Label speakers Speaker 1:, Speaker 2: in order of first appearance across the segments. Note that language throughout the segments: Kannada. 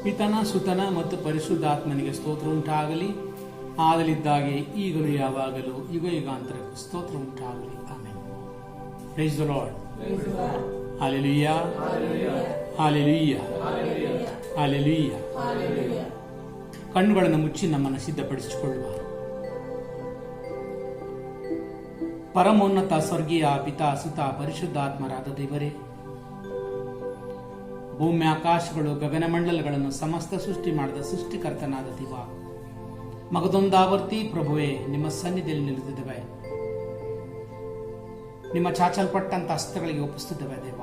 Speaker 1: ಪಿತನ ಸುತನ ಮತ್ತು ಪರಿಶುದ್ಧಾತ್ಮನಿಗೆ ಸ್ತೋತ್ರ ಉಂಟಾಗಲಿ, ಆಗಲಿದ್ದಾಗೆ ಈಗಲೂ ಯಾವಾಗಲೂ ಯುಗ ಯುಗಾಂತರಕ್ಕೆ ಸ್ತೋತ್ರ ಉಂಟಾಗಲಿ. Amen. Praise the lord. Hallelujah, hallelujah, hallelujah. ಕಣ್ಣುಗಳನ್ನು ಮುಚ್ಚಿ ನಮ್ಮನ್ನು ಸಿದ್ಧಪಡಿಸಿಕೊಳ್ಳುವ. ಪರಮೋನ್ನತ ಸ್ವರ್ಗೀಯ ಪಿತಾ ಸುತ ಪರಿಶುದ್ಧಾತ್ಮರಾದ ದೇವರೇ, ಭೂಮಿ ಆಕಾಶಗಳು ಗಗನಮಂಡಲಗಳನ್ನು ಸಮಸ್ತ ಸೃಷ್ಟಿ ಮಾಡಿದ ಸೃಷ್ಟಿಕರ್ತನಾದ ದೇವ, ಮಗದೊಂದಾವರ್ತಿ ಪ್ರಭುವೇ ನಿಮ್ಮ ಸನ್ನಿಧಿಯಲ್ಲಿ ನಿಲ್ಲುತ್ತಿದ್ದೇವೆ. ನಿಮ್ಮ ಚಾಚಲ್ಪಟ್ಟಂತ ಹಸ್ತಗಳಿಗೆ ಒಪ್ಪಿಸುತ್ತಿದ್ದೇವೆ ದೇವ.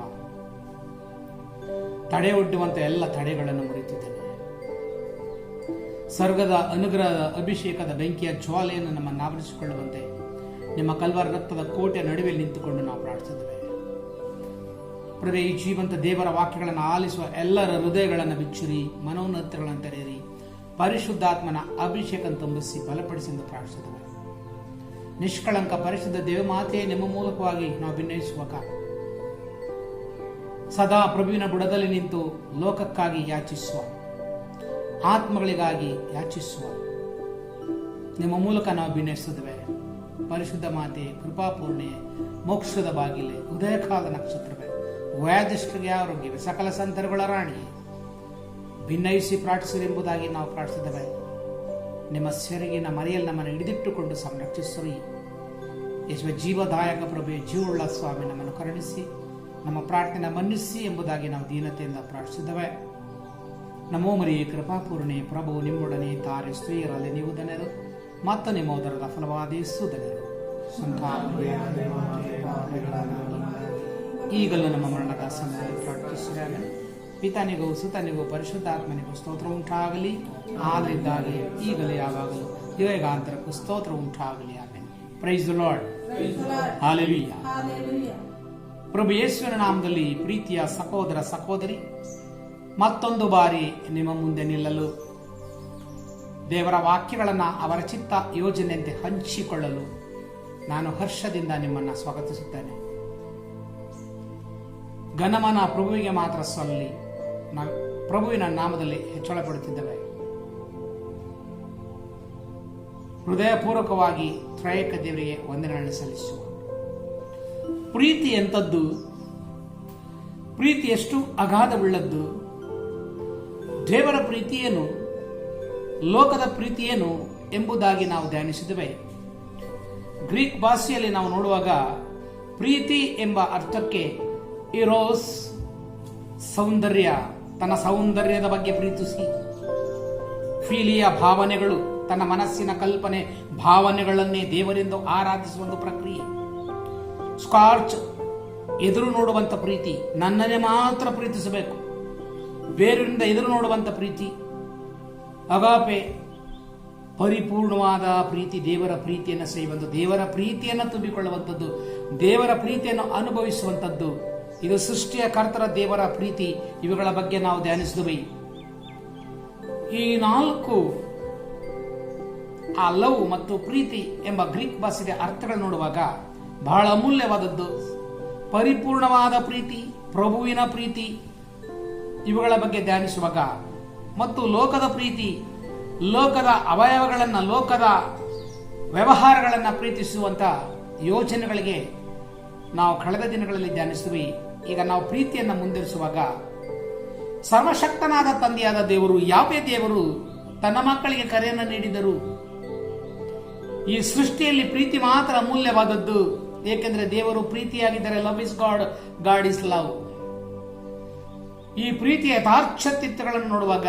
Speaker 1: ತಡೆ ಒಡ್ಡುವಂತ ಎಲ್ಲ ತಡೆಗಳನ್ನು ಮುರಿತಿದ್ದೇವೆ. ಸ್ವರ್ಗದ ಅನುಗ್ರಹದ ಅಭಿಷೇಕದ ಬೆಂಕಿಯ ಜ್ವಾಲೆಯನ್ನು ನಮ್ಮನ್ನು ಆವರಿಸಿಕೊಳ್ಳುವಂತೆ ನಿಮ್ಮ ಕಲ್ವಾರ ರಕ್ತದ ಕೋಟೆ ನಡುವೆ ನಿಂತುಕೊಂಡು ನಾವು ಪ್ರಾರ್ಥಿಸುತ್ತೇವೆ. ಪ್ರಭೆ, ಈ ಜೀವಂತ ದೇವರ ವಾಕ್ಯಗಳನ್ನು ಆಲಿಸುವ ಎಲ್ಲರ ಹೃದಯಗಳನ್ನು ಬಿಚ್ಚಿರಿ, ಮನೋನ್ನತಗಳನ್ನು ತೆರೆಯಿರಿ, ಪರಿಶುದ್ಧಾತ್ಮನ ಅಭಿಷೇಕ ತುಂಬಿಸಿ ಬಲಪಡಿಸಿ ಎಂದು ಪ್ರಾರ್ಥಿಸುತ್ತೇವೆ. ನಿಷ್ಕಳಂಕ ಪರಿಶುದ್ಧ ದೇವಮಾತೆಯೇ ನಿಮ್ಮ ಮೂಲಕವಾಗಿ ನಾವು ಭಿನ್ನಯಿಸುವಾಗ ಸದಾ ಪ್ರಭುವಿನ ಬುಡದಲ್ಲಿ ನಿಂತು ಲೋಕಕ್ಕಾಗಿ ಯಾಚಿಸುವ, ಆತ್ಮಗಳಿಗಾಗಿ ಯಾಚಿಸುವ ನಿಮ್ಮ ಮೂಲಕ ನಾವು ಭಿನ್ನಯಿಸುತ್ತೇವೆ. ಪರಿಶುದ್ಧ ಮಾತೆ, ಕೃಪಾಪೂರ್ಣೆ, ಮೋಕ್ಷದ ಬಾಗಿಲೆ, ಉದಯಕಾಲ ನಕ್ಷತ್ರವೇ, ವ್ಯಾಧಿಷ್ಠರಿಗೆ ಆರೋಗ್ಯವೇ, ಸಕಲ ಸಂತರುಗಳ ರಾಣಿಯೇ, ಭಿನ್ನಯಿಸಿ ಪ್ರಾರ್ಥಿಸಿರೆಂಬುದಾಗಿ ನಾವು ಪ್ರಾರ್ಥಿಸಿದ್ದೇವೆ. ನಿಮ್ಮ ಸೆರಗಿನ ಮರೆಯಲ್ಲಿ ನಮ್ಮನ್ನು ಹಿಡಿದಿಟ್ಟುಕೊಂಡು ಸಂರಕ್ಷಿಸಿರಿ. ಯೇಸುವೆ, ಜೀವದಾಯಕ ಪ್ರಭೆ, ಜೀವವುಳ್ಳ ಸ್ವಾಮಿ, ನಮ್ಮನ್ನು ಕರುಣಿಸಿ ನಮ್ಮ ಪ್ರಾರ್ಥನೆ ಮನ್ನಿಸಿ ಎಂಬುದಾಗಿ ನಾವು ದೀನತೆಯಿಂದ ಪ್ರಾರ್ಥಿಸಿದ್ದೇವೆ. ನಮೋ ಮರಿಯೇ, ಕೃಪಾಪೂರ್ಣೆ, ಪ್ರಭು ನಿಮ್ಮೊಡನೆ ತಾರೆ, ಸ್ತ್ರೀಯರಲ್ಲಿ ನೀವು ಧನ್ಯರು ಮತ್ತು ನಿಮ್ಮ ಉದರದ ಫಲವಾದ ಯೇಸು ಧನ್ಯರು. ಈಗಲೂ ನಮ್ಮ ಮರಣದ ಸಮಯದಲ್ಲಿ ಪ್ರಾರ್ಥಿಸಿದಾಗ ಪಿತನಿಗೂ ಸುತನಿಗೂ ಪರಿಶುದ್ಧಾತ್ಮನಿಗೂ ಸ್ತೋತ್ರ ಉಂಟಾಗಲಿ, ಆಗಲಿದ್ದಾಗಲಿ ಈಗಲೂ ಯಾವಾಗಲೂ ಯುಗಾಂತರಕ್ಕೂ ಸ್ತೋತ್ರ ಉಂಟಾಗಲಿ. Amen. Praise the lord. Hallelujah. ಪ್ರಭು ಯೇಸುವಿನ ನಾಮದಲ್ಲಿ ಪ್ರೀತಿಯ ಸಹೋದರ ಸಹೋದರಿ, ಮತ್ತೊಂದು ಬಾರಿ ನಿಮ್ಮ ಮುಂದೆ ನಿಲ್ಲಲು, ದೇವರ ವಾಕ್ಯಗಳನ್ನು ಅವರ ಚಿತ್ತ ಯೋಜನೆಯಂತೆ ಹಂಚಿಕೊಳ್ಳಲು ನಾನು ಹರ್ಷದಿಂದ ನಿಮ್ಮನ್ನು ಸ್ವಾಗತಿಸುತ್ತೇನೆ. ಘನಮಾನ ಪ್ರಭುವಿಗೆ ಮಾತ್ರ ಸಲ್ಲಿ ಪ್ರಭುವಿನ ನಾಮದಲ್ಲಿ ಹೆಚ್ಚಳ ಪಡುತ್ತಿದ್ದೇವೆ. ಹೃದಯಪೂರ್ವಕವಾಗಿ ತ್ರಯೇಕ ದೇವರಿಗೆ ವಂದನೆಗಳನ್ನು ಸಲ್ಲಿಸುವ. ಪ್ರೀತಿ ಎಂಥದ್ದು, ಪ್ರೀತಿ ಎಷ್ಟು ಅಗಾಧವುಳ್ಳದ್ದು, ದೇವರ ಪ್ರೀತಿಯೇನು, ಲೋಕದ ಪ್ರೀತಿಯೇನು ಎಂಬುದಾಗಿ ನಾವು ಧ್ಯಾನಿಸಿದ್ದೇವೆ. ಗ್ರೀಕ್ ಭಾಷೆಯಲ್ಲಿ ನಾವು ನೋಡುವಾಗ ಪ್ರೀತಿ ಎಂಬ ಅರ್ಥಕ್ಕೆ ಇರೋಸ್, ಸೌಂದರ್ಯ, ತನ್ನ ಸೌಂದರ್ಯದ ಬಗ್ಗೆ ಪ್ರೀತಿಸಿ, ಫೀಲಿಯ ಭಾವನೆಗಳು, ತನ್ನ ಮನಸ್ಸಿನ ಕಲ್ಪನೆ ಭಾವನೆಗಳನ್ನೇ ದೇವರೆಂದು ಆರಾಧಿಸುವ ಒಂದು ಪ್ರಕ್ರಿಯೆ. ಸ್ಕಾರ್ಚ್, ಎದುರು ನೋಡುವಂತ ಪ್ರೀತಿ, ನನ್ನನ್ನೇ ಮಾತ್ರ ಪ್ರೀತಿಸಬೇಕು, ಬೇರೆಯವರಿಂದ ಎದುರು ನೋಡುವಂತ ಪ್ರೀತಿ. ಅಗಾಪೆ, ಪರಿಪೂರ್ಣವಾದ ಪ್ರೀತಿ, ದೇವರ ಪ್ರೀತಿಯನ್ನು ಸೇವಂತ, ದೇವರ ಪ್ರೀತಿಯನ್ನು ತುಂಬಿಕೊಳ್ಳುವಂಥದ್ದು, ದೇವರ ಪ್ರೀತಿಯನ್ನು ಅನುಭವಿಸುವಂಥದ್ದು. ಇದು ಸೃಷ್ಟಿಯ ಕರ್ತರ ದೇವರ ಪ್ರೀತಿ. ಇವುಗಳ ಬಗ್ಗೆ ನಾವು ಧ್ಯಾನಿಸಿದ್ವಿ. ಈ ನಾಲ್ಕು, ಆ ಲವ್ ಮತ್ತು ಪ್ರೀತಿ ಎಂಬ ಗ್ರೀಕ್ ಭಾಷೆಯ ಅರ್ಥಗಳು ನೋಡುವಾಗ ಬಹಳ ಅಮೂಲ್ಯವಾದದ್ದು. ಪರಿಪೂರ್ಣವಾದ ಪ್ರೀತಿ, ಪ್ರಭುವಿನ ಪ್ರೀತಿ, ಇವುಗಳ ಬಗ್ಗೆ ಧ್ಯಾನಿಸುವಾಗ, ಮತ್ತು ಲೋಕದ ಪ್ರೀತಿ, ಲೋಕದ ಅವಯವಗಳನ್ನು, ಲೋಕದ ವ್ಯವಹಾರಗಳನ್ನು ಪ್ರೀತಿಸುವಂತ ಯೋಜನೆಗಳಿಗೆ ನಾವು ಕಳೆದ ದಿನಗಳಲ್ಲಿ ಧ್ಯಾನಿಸುವಿ. ಈಗ ನಾವು ಪ್ರೀತಿಯನ್ನು ಮುಂದುವರಿಸುವಾಗ, ಸರ್ವಶಕ್ತನಾದ ತಂದೆಯಾದ ದೇವರು, ಯಾವೇ ದೇವರು ತನ್ನ ಮಕ್ಕಳಿಗೆ ಕರೆಯನ್ನು ನೀಡಿದರು. ಈ ಸೃಷ್ಟಿಯಲ್ಲಿ ಪ್ರೀತಿ ಮಾತ್ರ ಅಮೂಲ್ಯವಾದದ್ದು, ಏಕೆಂದರೆ ದೇವರು ಪ್ರೀತಿಯಾಗಿದ್ದರೆ, love is God, God is love. ಈ ಪ್ರೀತಿಯ ಯಥಾರ್ಥತೆಗಳನ್ನು ನೋಡುವಾಗ,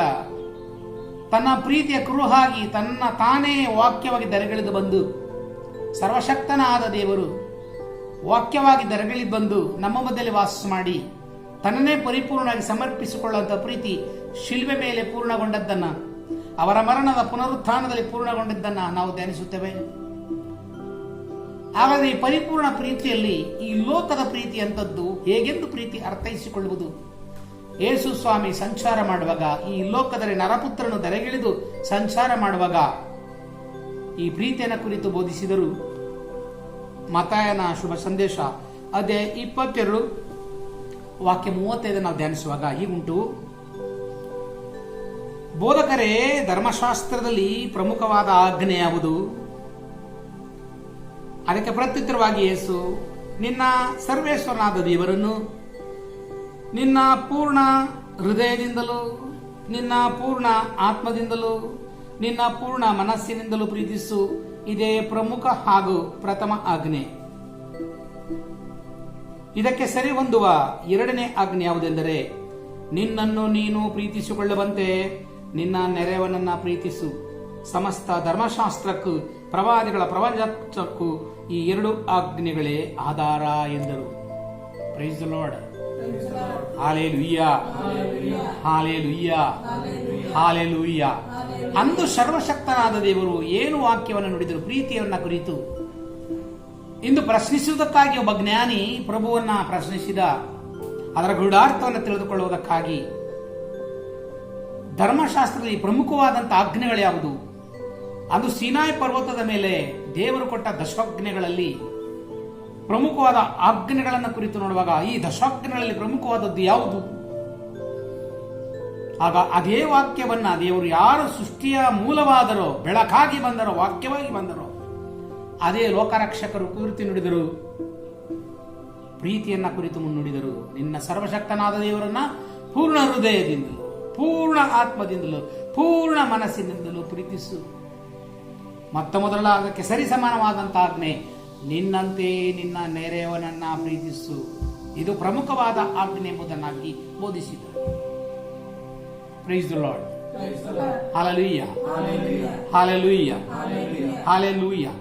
Speaker 1: ತನ್ನ ಪ್ರೀತಿಯ ಕುರುಹಾಗಿ ತನ್ನ ತಾನೇ ವಾಕ್ಯವಾಗಿ ದರೆಗಿಳಿದು ಬಂದು, ಸರ್ವಶಕ್ತನಾದ ದೇವರು ವಾಕ್ಯವಾಗಿ ದರೆಗಿಳಿದು ಬಂದು ನಮ್ಮ ಮಧ್ಯದಲ್ಲಿ ವಾಸ ಮಾಡಿ ತನ್ನನ್ನೇ ಪರಿಪೂರ್ಣವಾಗಿ ಸಮರ್ಪಿಸಿಕೊಳ್ಳುವಂತಹ ಪ್ರೀತಿ ಶಿಲ್ಬೆ ಮೇಲೆ ಪೂರ್ಣಗೊಂಡದ್ದನ್ನ, ಅವರ ಮರಣದ ಪುನರುತ್ಥಾನದಲ್ಲಿ ಪೂರ್ಣಗೊಂಡಿದ್ದನ್ನ ನಾವು ಧ್ಯಾನಿಸುತ್ತೇವೆ. ಹಾಗಾದರೆ ಈ ಪರಿಪೂರ್ಣ ಪ್ರೀತಿಯಲ್ಲಿ ಈ ಲೋಕದ ಪ್ರೀತಿ ಅಂತದ್ದು ಹೇಗೆಂದು ಪ್ರೀತಿ ಅರ್ಥೈಸಿಕೊಳ್ಳುವುದು? ಯೇಸು ಸ್ವಾಮಿ ಸಂಚಾರ ಮಾಡುವಾಗ, ಈ ಲೋಕದಲ್ಲಿ ನರಪುತ್ರನು ದರೆಗಿಳಿದು ಸಂಚಾರ ಮಾಡುವಾಗ ಈ ಪ್ರೀತಿಯನ್ನು ಕುರಿತು ಬೋಧಿಸಿದರು. ಮತ್ತಾಯನ ಶುಭ ಸಂದೇಶ ಅದೇ 22 ವಾಕ್ಯ 35 ನಾವು ಧ್ಯಾನಿಸುವಾಗ ಹೀಗುಂಟು: ಬೋಧಕರೇ, ಧರ್ಮಶಾಸ್ತ್ರದಲ್ಲಿ ಪ್ರಮುಖವಾದ ಆಜ್ಞೆ ಯಾವುದು? ಅದಕ್ಕೆ ಪ್ರತ್ಯುತ್ತರವಾಗಿ ಯೇಸು, ನಿನ್ನ ಸರ್ವೇಶ್ವರನಾದ ದೇವರನ್ನು ನಿನ್ನ ಪೂರ್ಣ ಹೃದಯದಿಂದಲೂ, ನಿನ್ನ ಪೂರ್ಣ ಆತ್ಮದಿಂದಲೂ, ನಿನ್ನ ಪೂರ್ಣ ಮನಸ್ಸಿನಿಂದಲೂ ಪ್ರೀತಿಸು. ಇದೇ ಪ್ರಮುಖ ಹಾಗೂ ಪ್ರಥಮ ಆಜ್ಞೆ. ಇದಕ್ಕೆ ಸರಿ ಹೊಂದುವ ಎರಡನೇ ಆಜ್ಞೆ ಯಾವುದೆಂದರೆ, ನಿನ್ನನ್ನು ನೀನು ಪ್ರೀತಿಸಿಕೊಳ್ಳುವಂತೆ ನಿನ್ನ ನೆರೆಯವನನ್ನ ಪ್ರೀತಿಸು. ಸಮಸ್ತ ಧರ್ಮಶಾಸ್ತ್ರಕ್ಕೂ ಪ್ರವಾದಿಗಳ ಪ್ರವಚನಕ್ಕೂ ಈ ಎರಡು ಆಜ್ಞೆಗಳೇ ಆಧಾರ ಎಂದರು. Praise the lord. Hallelujah, hallelujah, hallelujah. ಅಂದು ಸರ್ವಶಕ್ತನಾದ ದೇವರು ಏನು ವಾಕ್ಯವನ್ನು ನುಡಿದರು ಪ್ರೀತಿಯನ್ನ ಕುರಿತು. ಇಂದು ಪ್ರಶ್ನಿಸುವುದಕ್ಕಾಗಿ ಒಬ್ಬ ಜ್ಞಾನಿ ಪ್ರಭುವನ್ನ ಪ್ರಶ್ನಿಸಿದ. ಅದರ ಗೂಢಾರ್ಥವನ್ನು ತಿಳಿದುಕೊಳ್ಳುವುದಕ್ಕಾಗಿ ಧರ್ಮಶಾಸ್ತ್ರದಲ್ಲಿ ಪ್ರಮುಖವಾದಂತಹ ಆಜ್ಞೆಗಳು ಯಾವುದು? ಅದು ಸೀನಾಯಿ ಪರ್ವತದ ಮೇಲೆ ದೇವರು ಕೊಟ್ಟ ದಶಾಜ್ಞೆಗಳಲ್ಲಿ ಪ್ರಮುಖವಾದ ಆಜ್ಞೆಗಳನ್ನು ಕುರಿತು ನೋಡುವಾಗ ಈ ದಶಾಜ್ಞೆಗಳಲ್ಲಿ ಪ್ರಮುಖವಾದದ್ದು ಯಾವುದು? ಆಗ ಅದೇ ವಾಕ್ಯವನ್ನ ದೇವರು ಯಾರು ಸೃಷ್ಟಿಯ ಮೂಲವಾದರೋ, ಬೆಳಕಾಗಿ ಬಂದರೋ, ವಾಕ್ಯವಾಗಿ ಬಂದರೋ, ಅದೇ ಲೋಕರಕ್ಷಕರು ಕುರಿತು ನುಡಿದರು, ಪ್ರೀತಿಯನ್ನ ಕುರಿತು ಮುನ್ನುಡಿದರು. ನಿನ್ನ ಸರ್ವಶಕ್ತನಾದ ದೇವರನ್ನ ಪೂರ್ಣ ಹೃದಯದಿಂದಲೂ, ಪೂರ್ಣ ಆತ್ಮದಿಂದಲೂ, ಪೂರ್ಣ ಮನಸ್ಸಿನಿಂದಲೂ ಪ್ರೀತಿಸು. ಮೊದಲ ಅದಕ್ಕೆ ಸರಿ ಸಮಾನವಾದಂತಹ ಆಜ್ಞೆ, ನಿನ್ನಂತೆ ನಿನ್ನ ನೆರೆಯವನನ್ನ ಪ್ರೀತಿಸು. ಇದು ಪ್ರಮುಖವಾದ ಆಜ್ಞೆ ಎಂಬುದನ್ನಾಗಿ ಬೋಧಿಸಿದರು. Praise the lord. Hallelujah, hallelujah, hallelujah.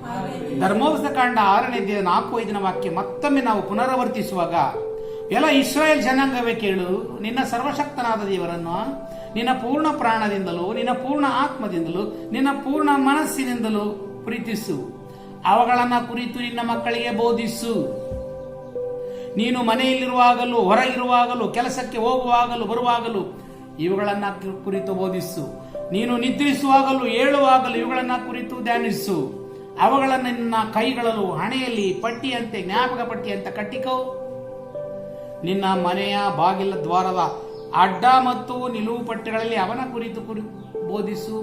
Speaker 1: ಧರ್ಮೋಪದೇಶ ಕಾಂಡ 6ನೇ ಅಧ್ಯಾಯ 4-5 ವಾಕ್ಯ ಮತ್ತೊಮ್ಮೆ ನಾವು ಪುನರಾವರ್ತಿಸುವಾಗ, ಎಲ್ಲ ಇಸ್ರಾಯೇಲ್ ಜನಾಂಗವೇ ಕೇಳು, ನಿನ್ನ ಸರ್ವಶಕ್ತನಾದ ದೇವರನ್ನು ನಿನ್ನ ಪೂರ್ಣ ಪ್ರಾಣದಿಂದಲೂ, ನಿನ್ನ ಪೂರ್ಣ ಆತ್ಮದಿಂದಲೂ, ನಿನ್ನ ಪೂರ್ಣ ಮನಸ್ಸಿನಿಂದಲೂ ಪ್ರೀತಿಸು. ಅವುಗಳನ್ನ ಕುರಿತು ನಿನ್ನ ಮಕ್ಕಳಿಗೆ ಬೋಧಿಸು. ನೀನು ಮನೆಯಲ್ಲಿರುವಾಗಲೂ, ಹೊರಗಿರುವಾಗಲೂ, ಕೆಲಸಕ್ಕೆ ಹೋಗುವಾಗಲೂ, ಬರುವಾಗಲೂ ಇವುಗಳನ್ನ ಕುರಿತು ಬೋಧಿಸು. ನೀನು ನಿದ್ರಿಸುವಾಗಲೂ, ಏಳುವಾಗಲೂ ಇವುಗಳನ್ನ ಕುರಿತು ಧ್ಯಾನಿಸು. ಅವುಗಳನ್ನು ನಿನ್ನ ಕೈಗಳಲ್ಲೂ ಹಣೆಯಲ್ಲಿ ಪಟ್ಟಿಯಂತೆ, ಜ್ಞಾಪಕ ಪಟ್ಟಿಯಂತೆ ಕಟ್ಟಿಕೋ. ನಿನ್ನ ಮನೆಯ ಬಾಗಿಲ ದ್ವಾರದ ಅಡ್ಡ ಮತ್ತು ನಿಲುವು ಪಟ್ಟಿಗಳಲ್ಲಿ ಅವನ ಕುರಿತು ಬೋಧಿಸು.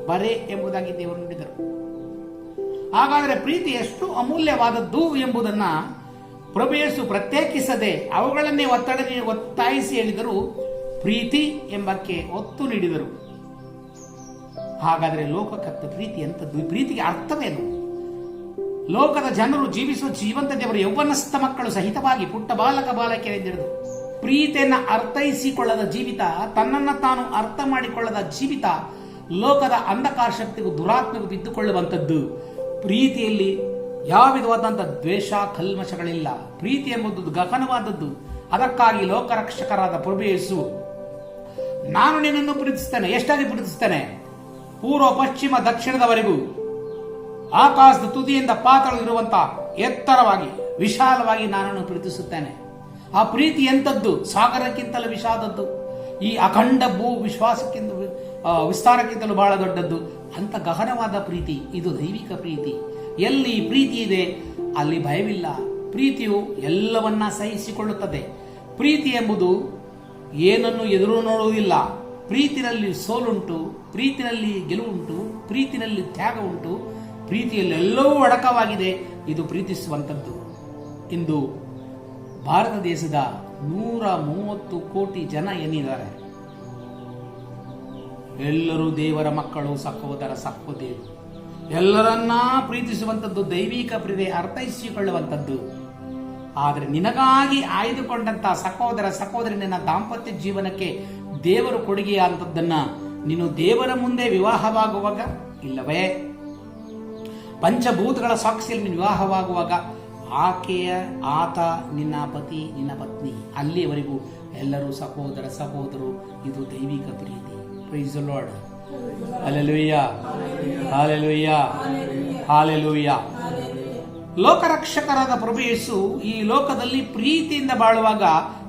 Speaker 1: ಬರೆ ಎಂಬುದಾಗಿ ದೇವರು ನುಡಿದರು. ಹಾಗಾದರೆ ಪ್ರೀತಿ ಎಷ್ಟು ಅಮೂಲ್ಯವಾದದ್ದು ಎಂಬುದನ್ನ ಪ್ರಭು ಯೇಸು ಪ್ರತ್ಯೇಕಿಸದೆ ಅವುಗಳನ್ನೇ ಒತ್ತಾಯಿಸಿ ಹೇಳಿದರು. ಪ್ರೀತಿ ಎಂಬಕ್ಕೆ ಒತ್ತು ನೀಡಿದರು. ಹಾಗಾದರೆ ಲೋಕಕ್ಕೆ ಪ್ರೀತಿ ಎಂತದ್ದು? ಪ್ರೀತಿಗೆ ಅರ್ಥವೇನು? ಲೋಕದ ಜನರು ಜೀವಿಸುವ ಜೀವಂತ ದೇವರು ಯೌವನಸ್ಥ ಮಕ್ಕಳು ಸಹಿತವಾಗಿ ಪುಟ್ಟ ಬಾಲಕ ಬಾಲಕಿಯರೆಂದಿರುವುದು. ಪ್ರೀತಿಯನ್ನ ಅರ್ಥೈಸಿಕೊಳ್ಳದ ಜೀವಿತ, ತನ್ನನ್ನು ತಾನು ಅರ್ಥ ಮಾಡಿಕೊಳ್ಳದ ಜೀವಿತ ಲೋಕದ ಅಂಧಕಾರ ಶಕ್ತಿಗೂ ದುರಾತ್ಮಗೂ ಬಿದ್ದುಕೊಳ್ಳುವಂಥದ್ದು. ಪ್ರೀತಿಯಲ್ಲಿ ಯಾವ ವಿಧವಾದಂತಹ ದ್ವೇಷ ಕಲ್ಮಶಗಳಿಲ್ಲ. ಪ್ರೀತಿ ಎಂಬುದು ಗಹನವಾದದ್ದು. ಅದಕ್ಕಾಗಿ ಲೋಕರಕ್ಷಕರಾದ ಪ್ರಭು ಯೇಸು, ನಾನು ನಿನ್ನನ್ನು ಪ್ರೀತಿಸ್ತೇನೆ. ಎಷ್ಟಾಗಿ ಪ್ರೀತಿಸ್ತೇನೆ? ಪೂರ್ವ ಪಶ್ಚಿಮ ದಕ್ಷಿಣದವರೆಗೂ, ಆಕಾಶದ ತುದಿಯಿಂದ ಪಾತಾಳವಿರುವಂತಹ ಎತ್ತರವಾಗಿ ವಿಶಾಲವಾಗಿ ನಾನನ್ನು ಪ್ರೀತಿಸುತ್ತೇನೆ. ಆ ಪ್ರೀತಿ ಎಂಥದ್ದು? ಸಾಗರಕ್ಕಿಂತಲೂ ವಿಶಾಲದ್ದು. ಈ ಅಖಂಡ ಭೂ ವಿಸ್ತಾರಕ್ಕಿಂತಲೂ ಬಹಳ ದೊಡ್ಡದ್ದು. ಅಂತ ಗಹನವಾದ ಪ್ರೀತಿ ಇದು ದೈವಿಕ ಪ್ರೀತಿ. ಎಲ್ಲಿ ಪ್ರೀತಿ ಇದೆ ಅಲ್ಲಿ ಭಯವಿಲ್ಲ. ಪ್ರೀತಿಯು ಎಲ್ಲವನ್ನ ಸಹಿಸಿಕೊಳ್ಳುತ್ತದೆ. ಪ್ರೀತಿ ಎಂಬುದು ಏನನ್ನು ಎದುರು ನೋಡುವುದಿಲ್ಲ. ಪ್ರೀತಿನಲ್ಲಿ ಸೋಲುಂಟು, ಪ್ರೀತಿನಲ್ಲಿ ಗೆಲುವುಂಟು, ಪ್ರೀತಿನಲ್ಲಿ ತ್ಯಾಗ ಉಂಟು, ಪ್ರೀತಿಯಲ್ಲಿ ಎಲ್ಲವೂ ಅಡಕವಾಗಿದೆ. ಇದು ಪ್ರೀತಿಸುವಂಥದ್ದು. ಇಂದು ಭಾರತ ದೇಶದ 130 ಕೋಟಿ ಜನ ಏನಿದ್ದಾರೆ, ಎಲ್ಲರೂ ದೇವರ ಮಕ್ಕಳು, ಸಹೋದರ ಸಹೋದರಿಯರು. ಎಲ್ಲರನ್ನ ಪ್ರೀತಿಸುವಂಥದ್ದು ದೈವಿಕ ಪ್ರೀತಿ, ಅರ್ಥೈಸಿಕೊಳ್ಳುವಂಥದ್ದು. ಆದರೆ ನಿನಗಾಗಿ ಆಯ್ದುಕೊಂಡಂತಹ ಸಹೋದರ ಸಹೋದರಿ ನಿನ್ನ ದಾಂಪತ್ಯ ಜೀವನಕ್ಕೆ ದೇವರು ಕೊಡುಗೆಯಾದಂಥದ್ದನ್ನ ನೀನು ದೇವರ ಮುಂದೆ ವಿವಾಹವಾಗುವಾಗ, ಇಲ್ಲವೇ ಪಂಚಭೂತಗಳ ಸಾಕ್ಷಿಯಲ್ಲಿ ನೀನು ವಿವಾಹವಾಗುವಾಗ ಆತ ನಿನ್ನ ಪತಿ, ನಿನ್ನ ಪತ್ನಿ, ಅಲ್ಲಿಯವರೆಗೂ ಎಲ್ಲರೂ ಸಹೋದರ ಸಹೋದರರು. ಇದು ದೈವಿಕ ಪ್ರೀತಿ. Praise the lord. Hallelujah, hallelujah, hallelujah. ಲೋಕರಕ್ಷಕರಾದ ಪ್ರಭು ಯೇಸು ಈ ಲೋಕದಲ್ಲಿ ಪ್ರೀತಿಯಿಂದ ಬಾಳುವಾಗ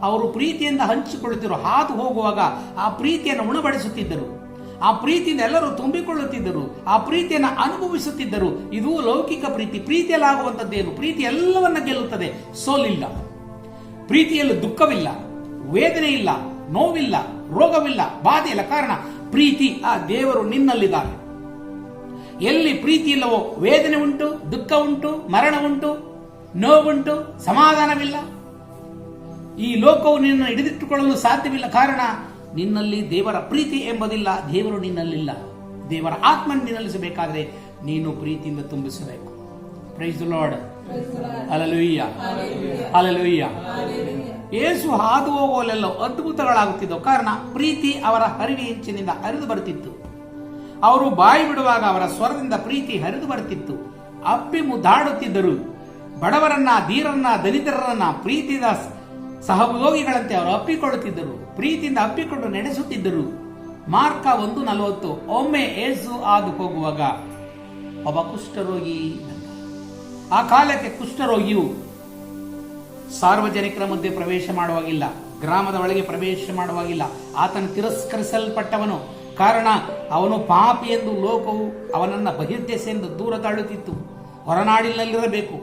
Speaker 1: ಅವರು ಪ್ರೀತಿಯಿಂದ ಹಂಚಿಕೊಳ್ಳುತ್ತಿದ್ದರು. ಹಾದು ಹೋಗುವಾಗ ಆ ಪ್ರೀತಿಯನ್ನು ಉಣಬಡಿಸುತ್ತಿದ್ದರು. ಆ ಪ್ರೀತಿಯಿಂದ ಎಲ್ಲರೂ ತುಂಬಿಕೊಳ್ಳುತ್ತಿದ್ದರು. ಆ ಪ್ರೀತಿಯನ್ನು ಅನುಭವಿಸುತ್ತಿದ್ದರು. ಇದು ಲೌಕಿಕ ಪ್ರೀತಿ. ಪ್ರೀತಿಯಲ್ಲಿ ಆಗುವಂಥದ್ದೇನು? ಪ್ರೀತಿ ಎಲ್ಲವನ್ನ ಗೆಲ್ಲುತ್ತದೆ. ಸೋಲಿಲ್ಲ. ಪ್ರೀತಿಯಲ್ಲಿ ದುಃಖವಿಲ್ಲ, ವೇದನೆ ಇಲ್ಲ, ನೋವಿಲ್ಲ, ರೋಗವಿಲ್ಲ, ಬಾಧೆ ಇಲ್ಲ. ಕಾರಣ ಪ್ರೀತಿ, ಆ ದೇವರು ನಿನ್ನಲ್ಲಿದ್ದಾನೆ. ಎಲ್ಲಿ ಪ್ರೀತಿ ಇಲ್ಲವೋ ವೇದನೆ ಉಂಟು, ದುಃಖ ಉಂಟು, ಮರಣ ಉಂಟು, ನೋವುಂಟು, ಸಮಾಧಾನವಿಲ್ಲ. ಈ ಲೋಕವು ನಿನ್ನನ್ನು ಹಿಡಿದಿಟ್ಟುಕೊಳ್ಳಲು ಸಾಧ್ಯವಿಲ್ಲ. ಕಾರಣ ನಿನ್ನಲ್ಲಿ ದೇವರ ಪ್ರೀತಿ ಎಂಬುದಿಲ್ಲ, ದೇವರು ನಿನ್ನಲ್ಲಿಲ್ಲ. ದೇವರ ಆತ್ಮ ನಿನ್ನಲ್ಲಿಸಬೇಕಾದ್ರೆ ನೀನು ಪ್ರೀತಿಯಿಂದ ತುಂಬಿಸಬೇಕು. Praise the lord. Hallelujah, hallelujah. Yesu ಹಾದು ಹೋಗುವಲ್ಲೆಲ್ಲ ಅದ್ಭುತಗಳಾಗುತ್ತಿದ್ದವು. ಕಾರಣ ಪ್ರೀತಿ ಅವರ ಹರಿವಿಂಚಿನಿಂದ ಹರಿದು ಬರುತ್ತಿತ್ತು. ಅವರು ಬಾಯಿ ಬಿಡುವಾಗ ಅವರ ಸ್ವರದಿಂದ ಪ್ರೀತಿ ಹರಿದು ಬರುತ್ತಿತ್ತು. ಅಪ್ಪಿ ಮುದ್ದಾಡುತ್ತಿದ್ದರು. ಬಡವರನ್ನ, ಧೀರರನ್ನ, ದಲಿತರನ್ನ ಪ್ರೀತಿಯಿಂದ ಸಹಯೋಗಿಗಳಂತೆ ಅವರು ಅಪ್ಪಿಕೊಳ್ಳುತ್ತಿದ್ದರು. ಪ್ರೀತಿಯಿಂದ ಅಪ್ಪಿಕೊಂಡು ನಡೆಸುತ್ತಿದ್ದರು. ಮಾರ್ಕ 1:40. ಒಮ್ಮೆ ಯೇಸು ಹಾದು ಹೋಗುವಾಗ ಒಬ್ಬ ಕುಷ್ಠರೋಗಿ. ಆ ಕಾಲಕ್ಕೆ ಕುಷ್ಠರೋಗಿಯು ಸಾರ್ವಜನಿಕರ ಮಧ್ಯೆ ಪ್ರವೇಶ ಮಾಡುವಾಗಿಲ್ಲ, ಗ್ರಾಮದ ಒಳಗೆ ಪ್ರವೇಶ ಮಾಡುವಾಗಿಲ್ಲ. ಆತನು ತಿರಸ್ಕರಿಸಲ್ಪಟ್ಟವನು. ಕಾರಣ ಅವನು ಪಾಪಿ ಎಂದು ಲೋಕವು ಅವನನ್ನು ಬಹಿರ್ದೆಸೆಂದು ದೂರ ತಳ್ಳುತ್ತಿತ್ತು. ಹೊರನಾಡಿನಲ್ಲಿರಬೇಕು.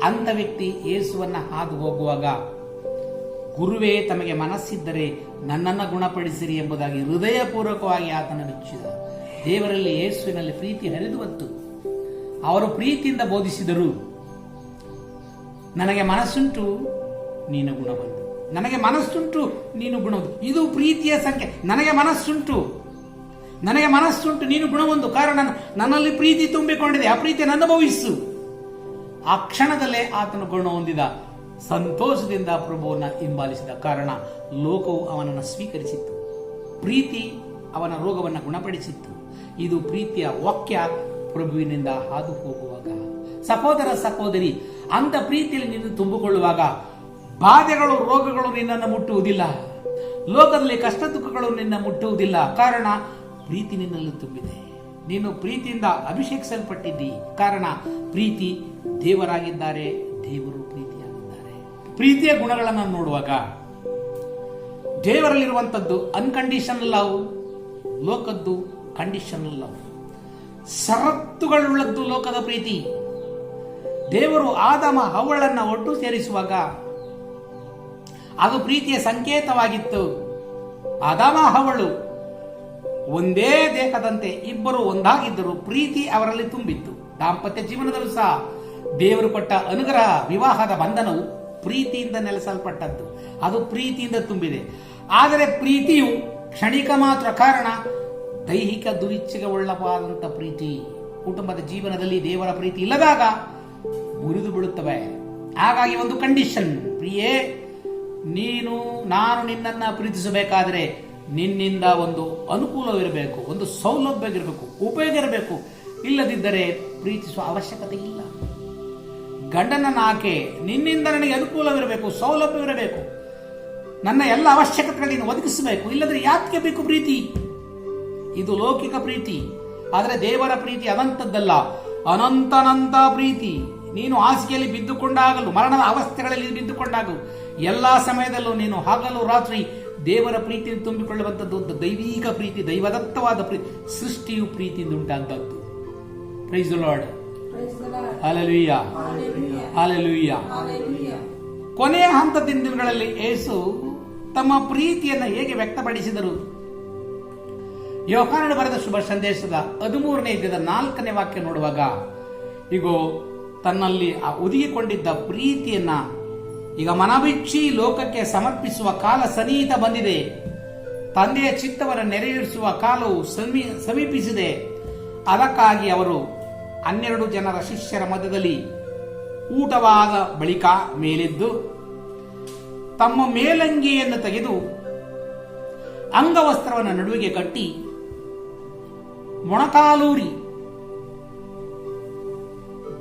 Speaker 1: ಅಂತ ವ್ಯಕ್ತಿ ಯೇಸುವನ್ನ ಹಾದು ಹೋಗುವಾಗ, ಗುರುವೇ, ತಮಗೆ ಮನಸ್ಸಿದ್ದರೆ ನನ್ನನ್ನು ಗುಣಪಡಿಸಿರಿ ಎಂಬುದಾಗಿ ಹೃದಯಪೂರ್ವಕವಾಗಿ ಆತನ ಮೆಚ್ಚಿದ. ದೇವರಲ್ಲಿ, ಯೇಸುವಿನಲ್ಲಿ ಪ್ರೀತಿ ಹರಿದು ಬಂತು. ಅವರು ಪ್ರೀತಿಯಿಂದ ಬೋಧಿಸಿದರು. ನನಗೆ ಮನಸ್ಸುಂಟು, ನೀನು ಗುಣವಂತ. ನನಗೆ ಮನಸ್ಸುಂಟು, ನೀನು ಗುಣವಂತ. ಇದು ಪ್ರೀತಿಯ ಸಂಖ್ಯೆ. ನನಗೆ ಮನಸ್ಸುಂಟು, ನೀನು ಗುಣವಂತು. ಕಾರಣ ನನ್ನಲ್ಲಿ ಪ್ರೀತಿ ತುಂಬಿಕೊಂಡಿದೆ. ಆ ಪ್ರೀತಿಯನ್ನು ಅನುಭವಿಸು. ಆ ಕ್ಷಣದಲ್ಲೇ ಆತನು ಗುಣ ಹೊಂದಿದ. ಸಂತೋಷದಿಂದ ಪ್ರಭುವನ್ನ ಹಿಂಬಾಲಿಸಿದ. ಕಾರಣ ಲೋಕವು ಅವನನ್ನು ಸ್ವೀಕರಿಸಿತ್ತು. ಪ್ರೀತಿ ಅವನ ರೋಗವನ್ನು ಗುಣಪಡಿಸಿತ್ತು. ಇದು ಪ್ರೀತಿಯ ವಾಕ್ಯ. ಪ್ರಭುವಿನಿಂದ ಹಾದು ಹೋಗುವಾಗ, ಸಹೋದರ ಸಹೋದರಿ, ಅಂತ ಪ್ರೀತಿಯಲ್ಲಿ ನೀನು ತುಂಬಿಕೊಳ್ಳುವಾಗ ಬಾಧೆಗಳು, ರೋಗಗಳು ನಿನ್ನನ್ನು ಮುಟ್ಟುವುದಿಲ್ಲ. ಲೋಕದಲ್ಲಿ ಕಷ್ಟ ದುಃಖಗಳು ನಿನ್ನ ಮುಟ್ಟುವುದಿಲ್ಲ. ಕಾರಣ ಪ್ರೀತಿ ನಿನ್ನಲ್ಲಿ ತುಂಬಿದೆ. ನೀನು ಪ್ರೀತಿಯಿಂದ ಅಭಿಷೇಕಿಸಲ್ಪಟ್ಟಿದ್ದಿ. ಕಾರಣ ಪ್ರೀತಿ ದೇವರಾಗಿದ್ದಾರೆ, ದೇವರು ಪ್ರೀತಿಯಾಗಿದ್ದಾರೆ. ಪ್ರೀತಿಯ ಗುಣಗಳನ್ನು ನೋಡುವಾಗ ದೇವರಲ್ಲಿರುವಂಥದ್ದು ಅನ್ಕಂಡೀಷನಲ್ ಲವ್, ಲೋಕದ್ದು ಕಂಡೀಷನಲ್ ಲವ್. ಷರತ್ತುಗಳುಳ್ಳದ್ದು ಲೋಕದ ಪ್ರೀತಿ. ದೇವರು ಆದಮ ಹವ್ವಳನ್ನ ಒಟ್ಟು ಸೇರಿಸುವಾಗ ಅದು ಪ್ರೀತಿಯ ಸಂಕೇತವಾಗಿತ್ತು. ಆದಾಮ ಹವ್ವಳು ಒಂದೇ ದೇಹದಂತೆ ಇಬ್ಬರು ಒಂದಾಗಿದ್ದರು. ಪ್ರೀತಿ ಅವರಲ್ಲಿ ತುಂಬಿತ್ತು. ದಾಂಪತ್ಯ ಜೀವನದಲ್ಲೂ ಸಹ ದೇವರು ಕೊಟ್ಟ ಅನುಗ್ರಹ, ವಿವಾಹದ ಬಂಧನವು ಪ್ರೀತಿಯಿಂದ ನೆಲೆಸಲ್ಪಟ್ಟದ್ದು. ಅದು ಪ್ರೀತಿಯಿಂದ ತುಂಬಿದೆ. ಆದರೆ ಪ್ರೀತಿಯು ಕ್ಷಣಿಕ ಮಾತ್ರ. ಕಾರಣ ದೈಹಿಕ ದುರಿಚ್ಛೆಗೆ ಒಳಗಾದಂಥ ಪ್ರೀತಿ. ಕುಟುಂಬದ ಜೀವನದಲ್ಲಿ ದೇವರ ಪ್ರೀತಿ ಇಲ್ಲದಾಗ ಮುರಿದು ಬೀಳುತ್ತವೆ. ಹಾಗಾಗಿ ಒಂದು ಕಂಡೀಷನ್, ಪ್ರಿಯೇ, ನಾನು ನಿನ್ನನ್ನು ಪ್ರೀತಿಸಬೇಕಾದರೆ ನಿನ್ನಿಂದ ಒಂದು ಅನುಕೂಲವಿರಬೇಕು, ಒಂದು ಸೌಲಭ್ಯವಿರಬೇಕು, ಉಪಯೋಗ ಇರಬೇಕು. ಇಲ್ಲದಿದ್ದರೆ ಪ್ರೀತಿಸುವ ಅವಶ್ಯಕತೆ ಇಲ್ಲ. ಗಂಡನನ್ನ ಆಕೆ, ನಿನ್ನಿಂದ ನನಗೆ ಅನುಕೂಲವಿರಬೇಕು, ಸೌಲಭ್ಯವಿರಬೇಕು, ನನ್ನ ಎಲ್ಲ ಅವಶ್ಯಕತೆಗಳನ್ನು ಒದಗಿಸಬೇಕು. ಇಲ್ಲದ್ರೆ ಯಾಕೆ ಬೇಕು ಪ್ರೀತಿ? ಇದು ಲೌಕಿಕ ಪ್ರೀತಿ. ಆದರೆ ದೇವರ ಪ್ರೀತಿ ಅನಂತದ್ದಲ್ಲ, ಅನಂತ ಪ್ರೀತಿ. ನೀನು ಹಾಸಿಗೆಯಲ್ಲಿ ಬಿದ್ದುಕೊಂಡಾಗಲು, ಮರಣದ ಅವಸ್ಥೆಗಳಲ್ಲಿ ಬಿದ್ದುಕೊಂಡಾಗಲು, ಎಲ್ಲಾ ಸಮಯದಲ್ಲೂ ನೀನು ಹಗಲು ರಾತ್ರಿ ದೇವರ ಪ್ರೀತಿಯನ್ನು ತುಂಬಿಕೊಳ್ಳುವಂಥದ್ದು ಒಂದು ದೈವಿಕ ಪ್ರೀತಿ, ದೈವದತ್ತವಾದ ಪ್ರೀತಿ. ಸೃಷ್ಟಿಯು ಪ್ರೀತಿಯಿಂದ ಉಂಟಾದದ್ದು. Praise the lord. Hallelujah, hallelujah. ಕೊನೆಯ ಹಂತದ ದಿನಗಳಲ್ಲಿ ಯೇಸು ತಮ್ಮ ಪ್ರೀತಿಯನ್ನು ಹೇಗೆ ವ್ಯಕ್ತಪಡಿಸಿದರು? ಯೋಹಾನನು ಬರೆದ ಶುಭ ಸಂದೇಶದ 13ನೇ ಅಧ್ಯಾಯದ 4ನೇ ವಾಕ್ಯ ನೋಡುವಾಗ, ಈಗೋ ತನ್ನಲ್ಲಿ ಒದಗಿಕೊಂಡಿದ್ದ ಪ್ರೀತಿಯನ್ನ ಈಗ ಮನಬಿಚ್ಚಿ ಲೋಕಕ್ಕೆ ಸಮರ್ಪಿಸುವ ಕಾಲ ಸನ್ನಿಹಿತ ಬಂದಿದೆ. ತಂದೆಯ ಚಿತ್ತವನ್ನು ನೆರವೇರಿಸುವ ಕಾಲವು ಸಮೀಪಿಸಿದೆ. ಅದಕ್ಕಾಗಿ ಅವರು 12 ಜನರ ಶಿಷ್ಯರ ಮಧ್ಯದಲ್ಲಿ ಊಟವಾದ ಬಳಿಕ ಮೇಲೆದ್ದು ತಮ್ಮ ಮೇಲಂಗಿಯನ್ನು ತೆಗೆದು ಅಂಗವಸ್ತ್ರವನ್ನು ನಡುವಿಗೆ ಕಟ್ಟಿ ಮೊಣಕಾಲೂರಿ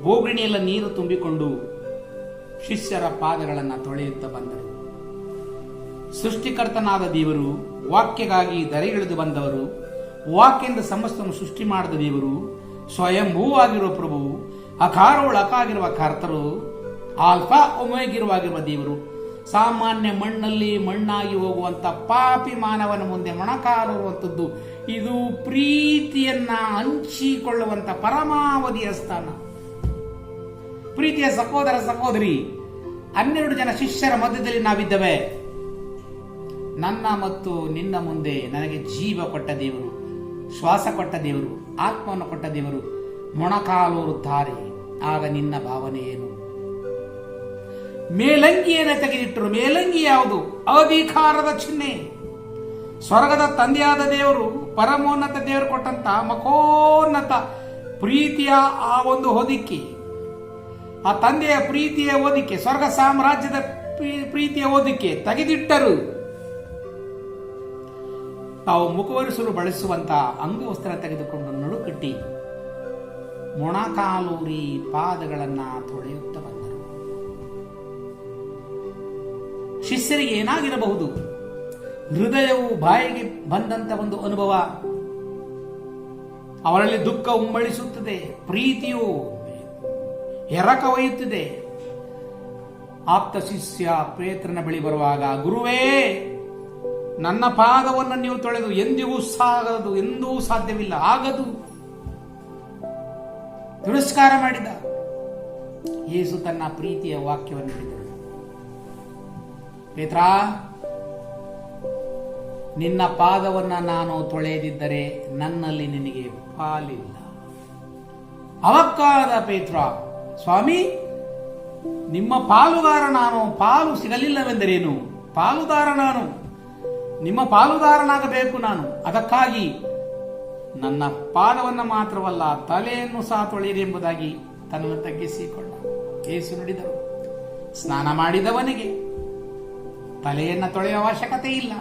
Speaker 1: ಬೋಗಿಣಿಯಲ್ಲ ನೀರು ತುಂಬಿಕೊಂಡು ಶಿಷ್ಯರ ಪಾದಗಳನ್ನು ತೊಳೆಯುತ್ತಾ ಬಂದರು. ಸೃಷ್ಟಿಕರ್ತನಾದ ದೇವರು, ವಾಕ್ಯಗಾಗಿ ಧರೆಗಿಳಿದು ಬಂದವರು, ವಾಕ್ಯದಿಂದ ಸಮಸ್ತವನ್ನು ಸೃಷ್ಟಿ ಮಾಡಿದ ದೇವರು, ಸ್ವಯಂಭೂವಾಗಿರುವ ಪ್ರಭು, ಅಕಾರೊಳಕಾಗಿರುವ ಕರ್ತರು, ಆಲ್ಫಾ ಒಮೆಗಿರುವಾಗಿರುವ ದೇವರು, ಸಾಮಾನ್ಯ ಮಣ್ಣಲ್ಲಿ ಮಣ್ಣಾಗಿ ಹೋಗುವಂತ ಪಾಪಿ ಮಾನವನ ಮುಂದೆ ಮೊಣಕಾಲುವಂಥದ್ದು. ಇದು ಪ್ರೀತಿಯನ್ನ ಹಂಚಿಕೊಳ್ಳುವಂತ ಪರಮಾವಧಿಯ ಸ್ಥಾನ. ಪ್ರೀತಿಯ ಸಹೋದರ ಸಹೋದರಿ, 12 ಜನ ಶಿಷ್ಯರ ಮಧ್ಯದಲ್ಲಿ ನಾವಿದ್ದೇವೆ. ನನ್ನ ಮತ್ತು ನಿನ್ನ ಮುಂದೆ ನನಗೆ ಜೀವ ಕೊಟ್ಟ ದೇವರು, ಶ್ವಾಸ ಕೊಟ್ಟ ದೇವರು, ಆತ್ಮವನ್ನು ಕೊಟ್ಟ ದೇವರು ಮೊಣಕಾಲೂರುತ್ತಾರೆ. ಆಗ ನಿನ್ನ ಭಾವನೆ ಏನು? ಮೇಲಂಗಿಯನ್ನು ತೆಗೆದಿಟ್ಟರು. ಮೇಲಂಗಿ ಯಾವುದು? ಅಧಿಕಾರದ ಚಿಹ್ನೆ. ಸ್ವರ್ಗದ ತಂದೆಯಾದ ದೇವರು, ಪರಮೋನ್ನತ ದೇವರು ಕೊಟ್ಟಂತ ಮಕೋನ್ನತ ಪ್ರೀತಿಯ ಆ ಒಂದು ಹೊದಿಕೆ, ಆ ತಂದೆಯ ಪ್ರೀತಿಯ ಹೊದಿಕೆ, ಸ್ವರ್ಗ ಸಾಮ್ರಾಜ್ಯದ ಪ್ರೀತಿಯ ಹೊದಿಕೆ ತೆಗೆದಿಟ್ಟರು. ತಾವು ಮುಖವರಿಸಲು ಬಳಸುವಂತ ಅಂಗವಸ್ತ್ರ ತೆಗೆದುಕೊಂಡು ನಡುಕಟ್ಟಿ ಮೊಣಕಾಲೂರಿ ಪಾದಗಳನ್ನ ತೊಳೆಯುತ್ತ ಬಂದರು. ಶಿಷ್ಯರಿಗೆ ಏನಾಗಿರಬಹುದು? ಹೃದಯವು ಬಾಯಿಗೆ ಬಂದಂತ ಒಂದು ಅನುಭವ, ಅವರಲ್ಲಿ ದುಃಖ ಉಮ್ಮಳಿಸುತ್ತದೆ, ಪ್ರೀತಿಯು ಎರಕ ಒಯ್ಯುತ್ತಿದೆ. ಆಪ್ತ ಶಿಷ್ಯ ಪೇತ್ರನ ಬಳಿ ಬರುವಾಗ, ಗುರುವೇ, ನನ್ನ ಪಾದವನ್ನು ನೀವು ತೊಳೆದು ಎಂದಿಗೂ ಸಾಗದು, ಎಂದೂ ಸಾಧ್ಯವಿಲ್ಲ, ಆಗದು, ತಿರಸ್ಕಾರ ಮಾಡಿದ. ಯೇಸು ತನ್ನ ಪ್ರೀತಿಯ ವಾಕ್ಯವನ್ನು ಹೇಳಿದರು. ಪೇತ್ರ, ನಿನ್ನ ಪಾದವನ್ನ ನಾನು ತೊಳೆಯದಿದ್ದರೆ ನನ್ನಲ್ಲಿ ನಿನಗೆ ಪಾಲಿಲ್ಲ. ಅವಕ್ಕಾದ ಪೇತ್ರ, ಸ್ವಾಮಿ, ನಿಮ್ಮ ಪಾಲುಗಾರ ನಾನು, ಪಾಲು ಸಿಗಲಿಲ್ಲವೆಂದರೇನು? ಪಾಲುದಾರ ನಾನು, ನಿಮ್ಮ ಪಾಲುದಾರನಾಗಬೇಕು ನಾನು. ಅದಕ್ಕಾಗಿ ನನ್ನ ಪಾದವನ್ನು ಮಾತ್ರವಲ್ಲ, ತಲೆಯನ್ನು ಸಹ ತೊಳೆಯಿರಿ ಎಂಬುದಾಗಿ ತನ್ನನ್ನು ತಗ್ಗಿಸಿಕೊಂಡ. ಯೇಸು ನುಡಿದರು, ಸ್ನಾನ ಮಾಡಿದವನಿಗೆ ತಲೆಯನ್ನು ತೊಳೆಯುವ ಅವಶ್ಯಕತೆ ಇಲ್ಲ,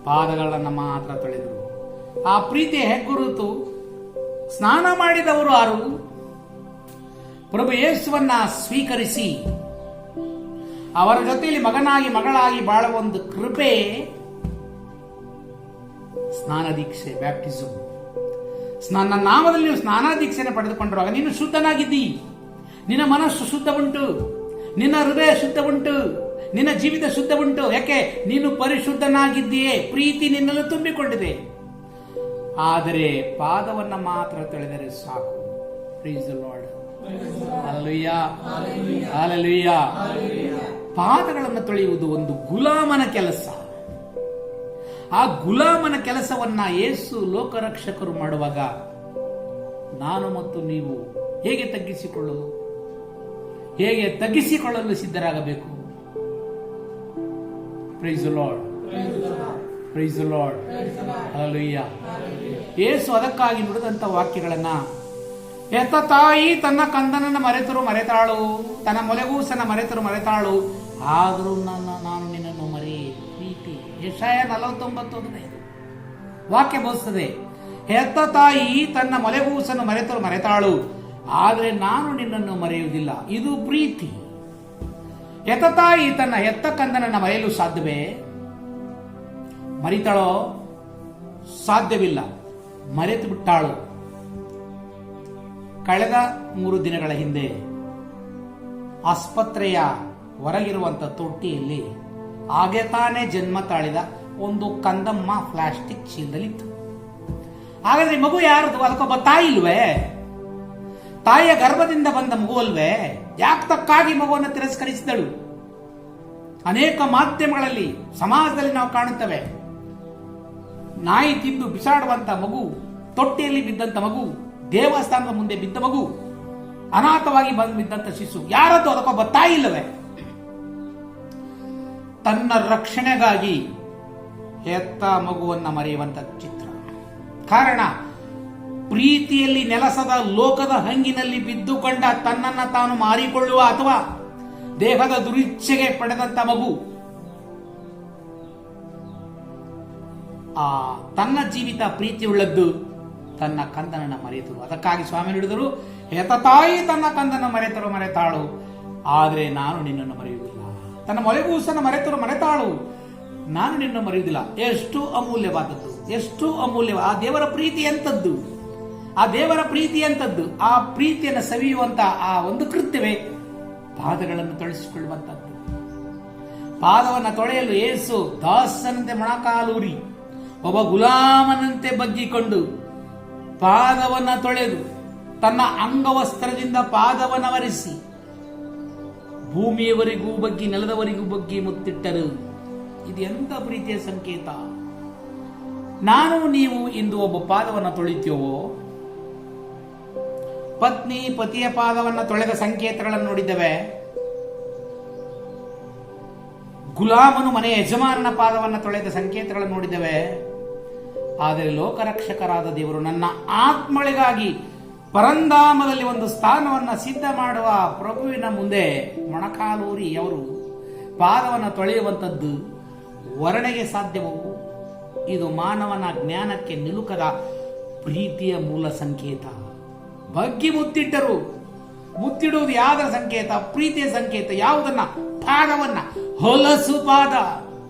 Speaker 1: ಪಾದಗಳನ್ನು ಮಾತ್ರ ತೊಳೆದರು. ಆ ಪ್ರೀತಿಯ ಹೆಗ್ಗುರುತು ಸ್ನಾನ ಮಾಡಿದವರು ಯಾರು? ಪ್ರಭು ಯೇಸುವನ್ನ ಸ್ವೀಕರಿಸಿ ಅವರ ಜೊತೆಯಲ್ಲಿ ಮಗನಾಗಿ ಮಗಳಾಗಿ ಬಾಳುವ ಒಂದು ಕೃಪೆ ಸ್ನಾನ ದೀಕ್ಷೆ, ಬ್ಯಾಪ್ಟಿಸಮ್. ನನ್ನ ನಾಮದಲ್ಲಿ ನೀವು ಸ್ನಾನ ದೀಕ್ಷೆಯನ್ನು ಪಡೆದುಕೊಂಡಿರುವಾಗ ನೀನು ಶುದ್ಧನಾಗಿದ್ದಿ. ನಿನ್ನ ಮನಸ್ಸು ಶುದ್ಧ ಉಂಟು, ನಿನ್ನ ಹೃದಯ ಶುದ್ಧ ಉಂಟು, ನಿನ್ನ ಜೀವಿತ ಶುದ್ಧ ಉಂಟು. ಯಾಕೆ? ನೀನು ಪರಿಶುದ್ಧನಾಗಿದ್ದೀಯೇ, ಪ್ರೀತಿ ನಿನ್ನನ್ನು ತುಂಬಿಕೊಂಡಿದೆ. ಆದರೆ ಪಾದವನ್ನ ಮಾತ್ರ ತೊಳೆದರೆ ಸಾಕು. Praise the lord. Hallelujah, hallelujah. ಪಾದಗಳನ್ನು ತೊಳೆಯುವುದು ಒಂದು ಗುಲಾಮನ ಕೆಲಸ. ಆ ಗುಲಾಮನ ಕೆಲಸವನ್ನ ಯೇಸು ಲೋಕರಕ್ಷಕರು ಮಾಡುವಾಗ ನಾನು ಮತ್ತು ನೀವು ಹೇಗೆ ತಗ್ಗಿಸಿಕೊಳ್ಳಲು ಸಿದ್ಧರಾಗಬೇಕು? Praise the lord, praise the lord, hallelujah. Yesu ಅದಕ್ಕಾಗಿ ನುಡಿದಂತ ವಾಕ್ಯಗಳನ್ನ, ಹೆತ್ತ ತಾಯಿ ತನ್ನ ಕಂದನನ್ನ ಮರೆತಾಳು, ತನ್ನ ಮೊಲೆಗೂಸನ ಮರೆತಾಳು, ಆದರೂ ನಾನು ನಿನ್ನನ್ನು ಪ್ರೀತಿ. ಯೆಶಾಯ 49:15 ವಾಕ್ಯ ಬೋಧಿಸುತ್ತದೆ. ಹೆತ್ತ ತಾಯಿ ತನ್ನ ಮೊಲೆಗೂಸನ್ನು ಮರೆತಾಳು, ಆದರೆ ನಾನು ನಿನ್ನನ್ನು ಮರೆಯುವುದಿಲ್ಲ. ಇದು ಪ್ರೀತಿ. ಹೆತ್ತ ತಾಯಿ ತನ್ನ ಹೆತ್ತ ಕಂದನನ್ನ ಮರೆಯಲು ಸಾಧ್ಯವೇ? ಮರಿತಾಳೋ? ಸಾಧ್ಯವಿಲ್ಲ. ಮರೆತು ಬಿಟ್ಟಾಳು. ಕಳೆದ 3 ದಿನಗಳ ಹಿಂದೆ ಆಸ್ಪತ್ರೆಯ ಹೊರಗಿರುವಂತ ತೊಟ್ಟಿಯಲ್ಲಿ ಹಾಗೆ ತಾನೇ ಜನ್ಮ ತಾಳಿದ ಒಂದು ಕಂದಮ್ಮ ಪ್ಲಾಸ್ಟಿಕ್ ಚೀಲದಲ್ಲಿತ್ತು. ಹಾಗಾದ್ರೆ ಮಗು ಯಾರದು? ಅದಕ್ಕೊಬ್ಬ ತಾಯಿ ಇಲ್ವೇ? ತಾಯಿಯ ಗರ್ಭದಿಂದ ಬಂದ ಮಗು ಅಲ್ವೇ? ಯಾಕೆ ತಕ್ಕಾಗಿ ಮಗುವನ್ನು ತಿರಸ್ಕರಿಸಿದಳು? ಅನೇಕ ಮಾಧ್ಯಮಗಳಲ್ಲಿ, ಸಮಾಜದಲ್ಲಿ ನಾವು ಕಾಣುತ್ತೇವೆ. ನಾಯಿ ತಿಂದು ಬಿಸಾಡುವಂತ ಮಗು, ತೊಟ್ಟಿಯಲ್ಲಿ ಬಿದ್ದಂತ ಮಗು, ದೇವಸ್ಥಾನದ ಮುಂದೆ ಬಿದ್ದ ಮಗು, ಅನಾಥವಾಗಿ ಬಿದ್ದಂತ ಶಿಶು, ಯಾರದ್ದು? ಅದಕ್ಕೊಬ್ಬ ತಾಯಿ ಇಲ್ಲವೇ? ತನ್ನ ರಕ್ಷಣೆಗಾಗಿ ಹೆತ್ತ ಮಗುವನ್ನ ಮರೆಯುವಂತ ಚಿತ್ರ. ಕಾರಣ, ಪ್ರೀತಿಯಲ್ಲಿ ನೆಲಸದ ಲೋಕದ ಹಂಗಿನಲ್ಲಿ ಬಿದ್ದುಕೊಂಡ ತನ್ನನ್ನ ತಾನು ಮಾರಿಕೊಳ್ಳುವ ಅಥವಾ ದೇಹದ ದುರಿಚ್ಛೆಗೆ ಪಡೆದಂತ ಮಗು ತನ್ನ ಜೀವಿತ ಪ್ರೀತಿಯುಳ್ಳದ್ದು ತನ್ನ ಕಂದನನ್ನ ಮರೆತು. ಅದಕ್ಕಾಗಿ ಸ್ವಾಮಿ ನುಡಿದರು, ಹೆತ್ತ ತಾಯಿ ತನ್ನ ಕಂದನ ಮರೆತಾಳು, ಆದರೆ ನಾನು ನಿನ್ನನ್ನು ಮರೆಯುವುದಿಲ್ಲ. ತನ್ನ ಮೊಲೆಗೂಸನ್ನು ಮರೆತಾಳು, ನಾನು ನಿನ್ನನ್ನು ಮರೆಯುವುದಿಲ್ಲ. ಎಷ್ಟು ಅಮೂಲ್ಯವಾದದ್ದು, ಎಷ್ಟು ಅಮೂಲ್ಯ! ಆ ದೇವರ ಪ್ರೀತಿ ಎಂತದ್ದು, ಆ ದೇವರ ಪ್ರೀತಿ ಎಂತದ್ದು! ಆ ಪ್ರೀತಿಯನ್ನು ಸವಿಯುವಂತ ಆ ಒಂದು ಕೃತ್ಯವೇ ಪಾದಗಳನ್ನು ತೊಳೆಸಿಕೊಳ್ಳುವಂತದ್ದು. ಪಾದವನ್ನು ತೊಳೆಯಲು ಯೇಸು ದಾಸನಂತೆ ಮೊಣಕಾಲೂರಿ, ಒಬ್ಬ ಗುಲಾಮನಂತೆ ಬಗ್ಗಿಕೊಂಡು ಪಾದವನ್ನ ತೊಳೆದು ತನ್ನ ಅಂಗವಸ್ತ್ರದಿಂದ ಪಾದವನ್ನು ಒರೆಸಿ ಭೂಮಿಯವರೆಗೂ ಬಗ್ಗಿ ನೆಲದವರೆಗೂ ಬಗ್ಗಿ ಮುತ್ತಿಟ್ಟರು. ಇದು ಎಂತ ಪ್ರೀತಿಯ ಸಂಕೇತ! ನಾನು ನೀವು ಇಂದು ಒಬ್ಬ ಪಾದವನ್ನು ತೊಳಿತೀವೋ? ಪತ್ನಿ ಪತಿಯ ಪಾದವನ್ನು ತೊಳೆದ ಸಂಕೇತಗಳನ್ನು ನೋಡಿದ್ದೇವೆ. ಗುಲಾಮನು ಮನೆಯ ಯಜಮಾನನ ಪಾದವನ್ನು ತೊಳೆದ ಸಂಕೇತಗಳನ್ನು ನೋಡಿದ್ದೇವೆ. ಆದರೆ ಲೋಕರಕ್ಷಕರಾದ ದೇವರು ನನ್ನ ಆತ್ಮಳಿಗಾಗಿ ಪರಂಧಾಮದಲ್ಲಿ ಒಂದು ಸ್ಥಾನವನ್ನು ಸಿದ್ಧ ಮಾಡುವ ಪ್ರಭುವಿನ ಮುಂದೆ ಮೊಣಕಾಲೂರಿ ಅವರು ಪಾದವನ್ನು ತೊಳೆಯುವಂಥದ್ದು ವರ್ಣೆಗೆ ಸಾಧ್ಯವೋ? ಇದು ಮಾನವನ ಜ್ಞಾನಕ್ಕೆ ನಿಲುಕದ ಪ್ರೀತಿಯ ಮೂಲ ಸಂಕೇತ. ಬಗ್ಗಿ ಮುತ್ತಿಟ್ಟರು. ಮುತ್ತಿಡುವುದು ಯಾವುದರ ಸಂಕೇತ? ಪ್ರೀತಿಯ ಸಂಕೇತ. ಯಾವುದನ್ನ? ಪಾದವನ್ನ. ಹೊಲಸು ಪಾದ.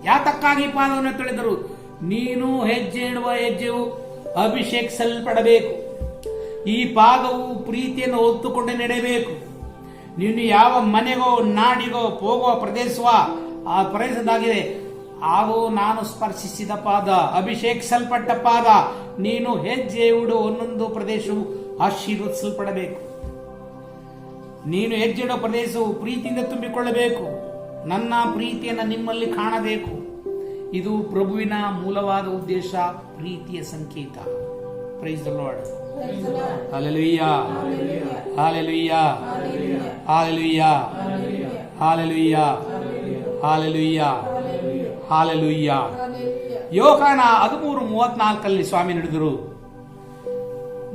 Speaker 1: ಯಾತಕ್ಕಾಗಿ ಪಾದವನ್ನು ತೊಳೆದರು? ನೀನು ಹೆಜ್ಜೆ ಇಡುವ ಹೆಜ್ಜೆಯು ಅಭಿಷೇಕಿಸಲ್ಪಡಬೇಕು. ಈ ಪಾದವು ಪ್ರೀತಿಯನ್ನು ಹೊತ್ತುಕೊಂಡು ನಡೆಯಬೇಕು. ನೀನು ಯಾವ ಮನೆಗೋ ನಾಡಿಗೋ ಹೋಗುವ ಪ್ರದೇಶವ ಆ ಪ್ರದೇಶದಾಗಿದೆ, ಅದು ನಾನು ಸ್ಪರ್ಶಿಸಿದ ಪಾದ, ಅಭಿಷೇಕಿಸಲ್ಪಟ್ಟ ಪಾದ. ನೀನು ಹೆಜ್ಜೆ ಇಡು ಒಂದೊಂದು ಪ್ರದೇಶವು ಆಶೀರ್ವದಿಸಲ್ಪಡಬೇಕು. ನೀನು ಹೆಜ್ಜೆಡೋ ಪ್ರದೇಶವು ಪ್ರೀತಿಯಿಂದ ತುಂಬಿಕೊಳ್ಳಬೇಕು. ನನ್ನ ಪ್ರೀತಿಯನ್ನು ನಿಮ್ಮಲ್ಲಿ ಕಾಣಬೇಕು. ಇದು ಪ್ರಭುವಿನ ಮೂಲವಾದ ಉದ್ದೇಶ, ಪ್ರೀತಿಯ ಸಂಕೇತ. Price the lord. Hallelujah, hallelujah, hallelujah, hallelujah, hallelujah, hallelujah. ಯೋಹಾನ 13:34 ಸ್ವಾಮಿ ನುಡಿದರು,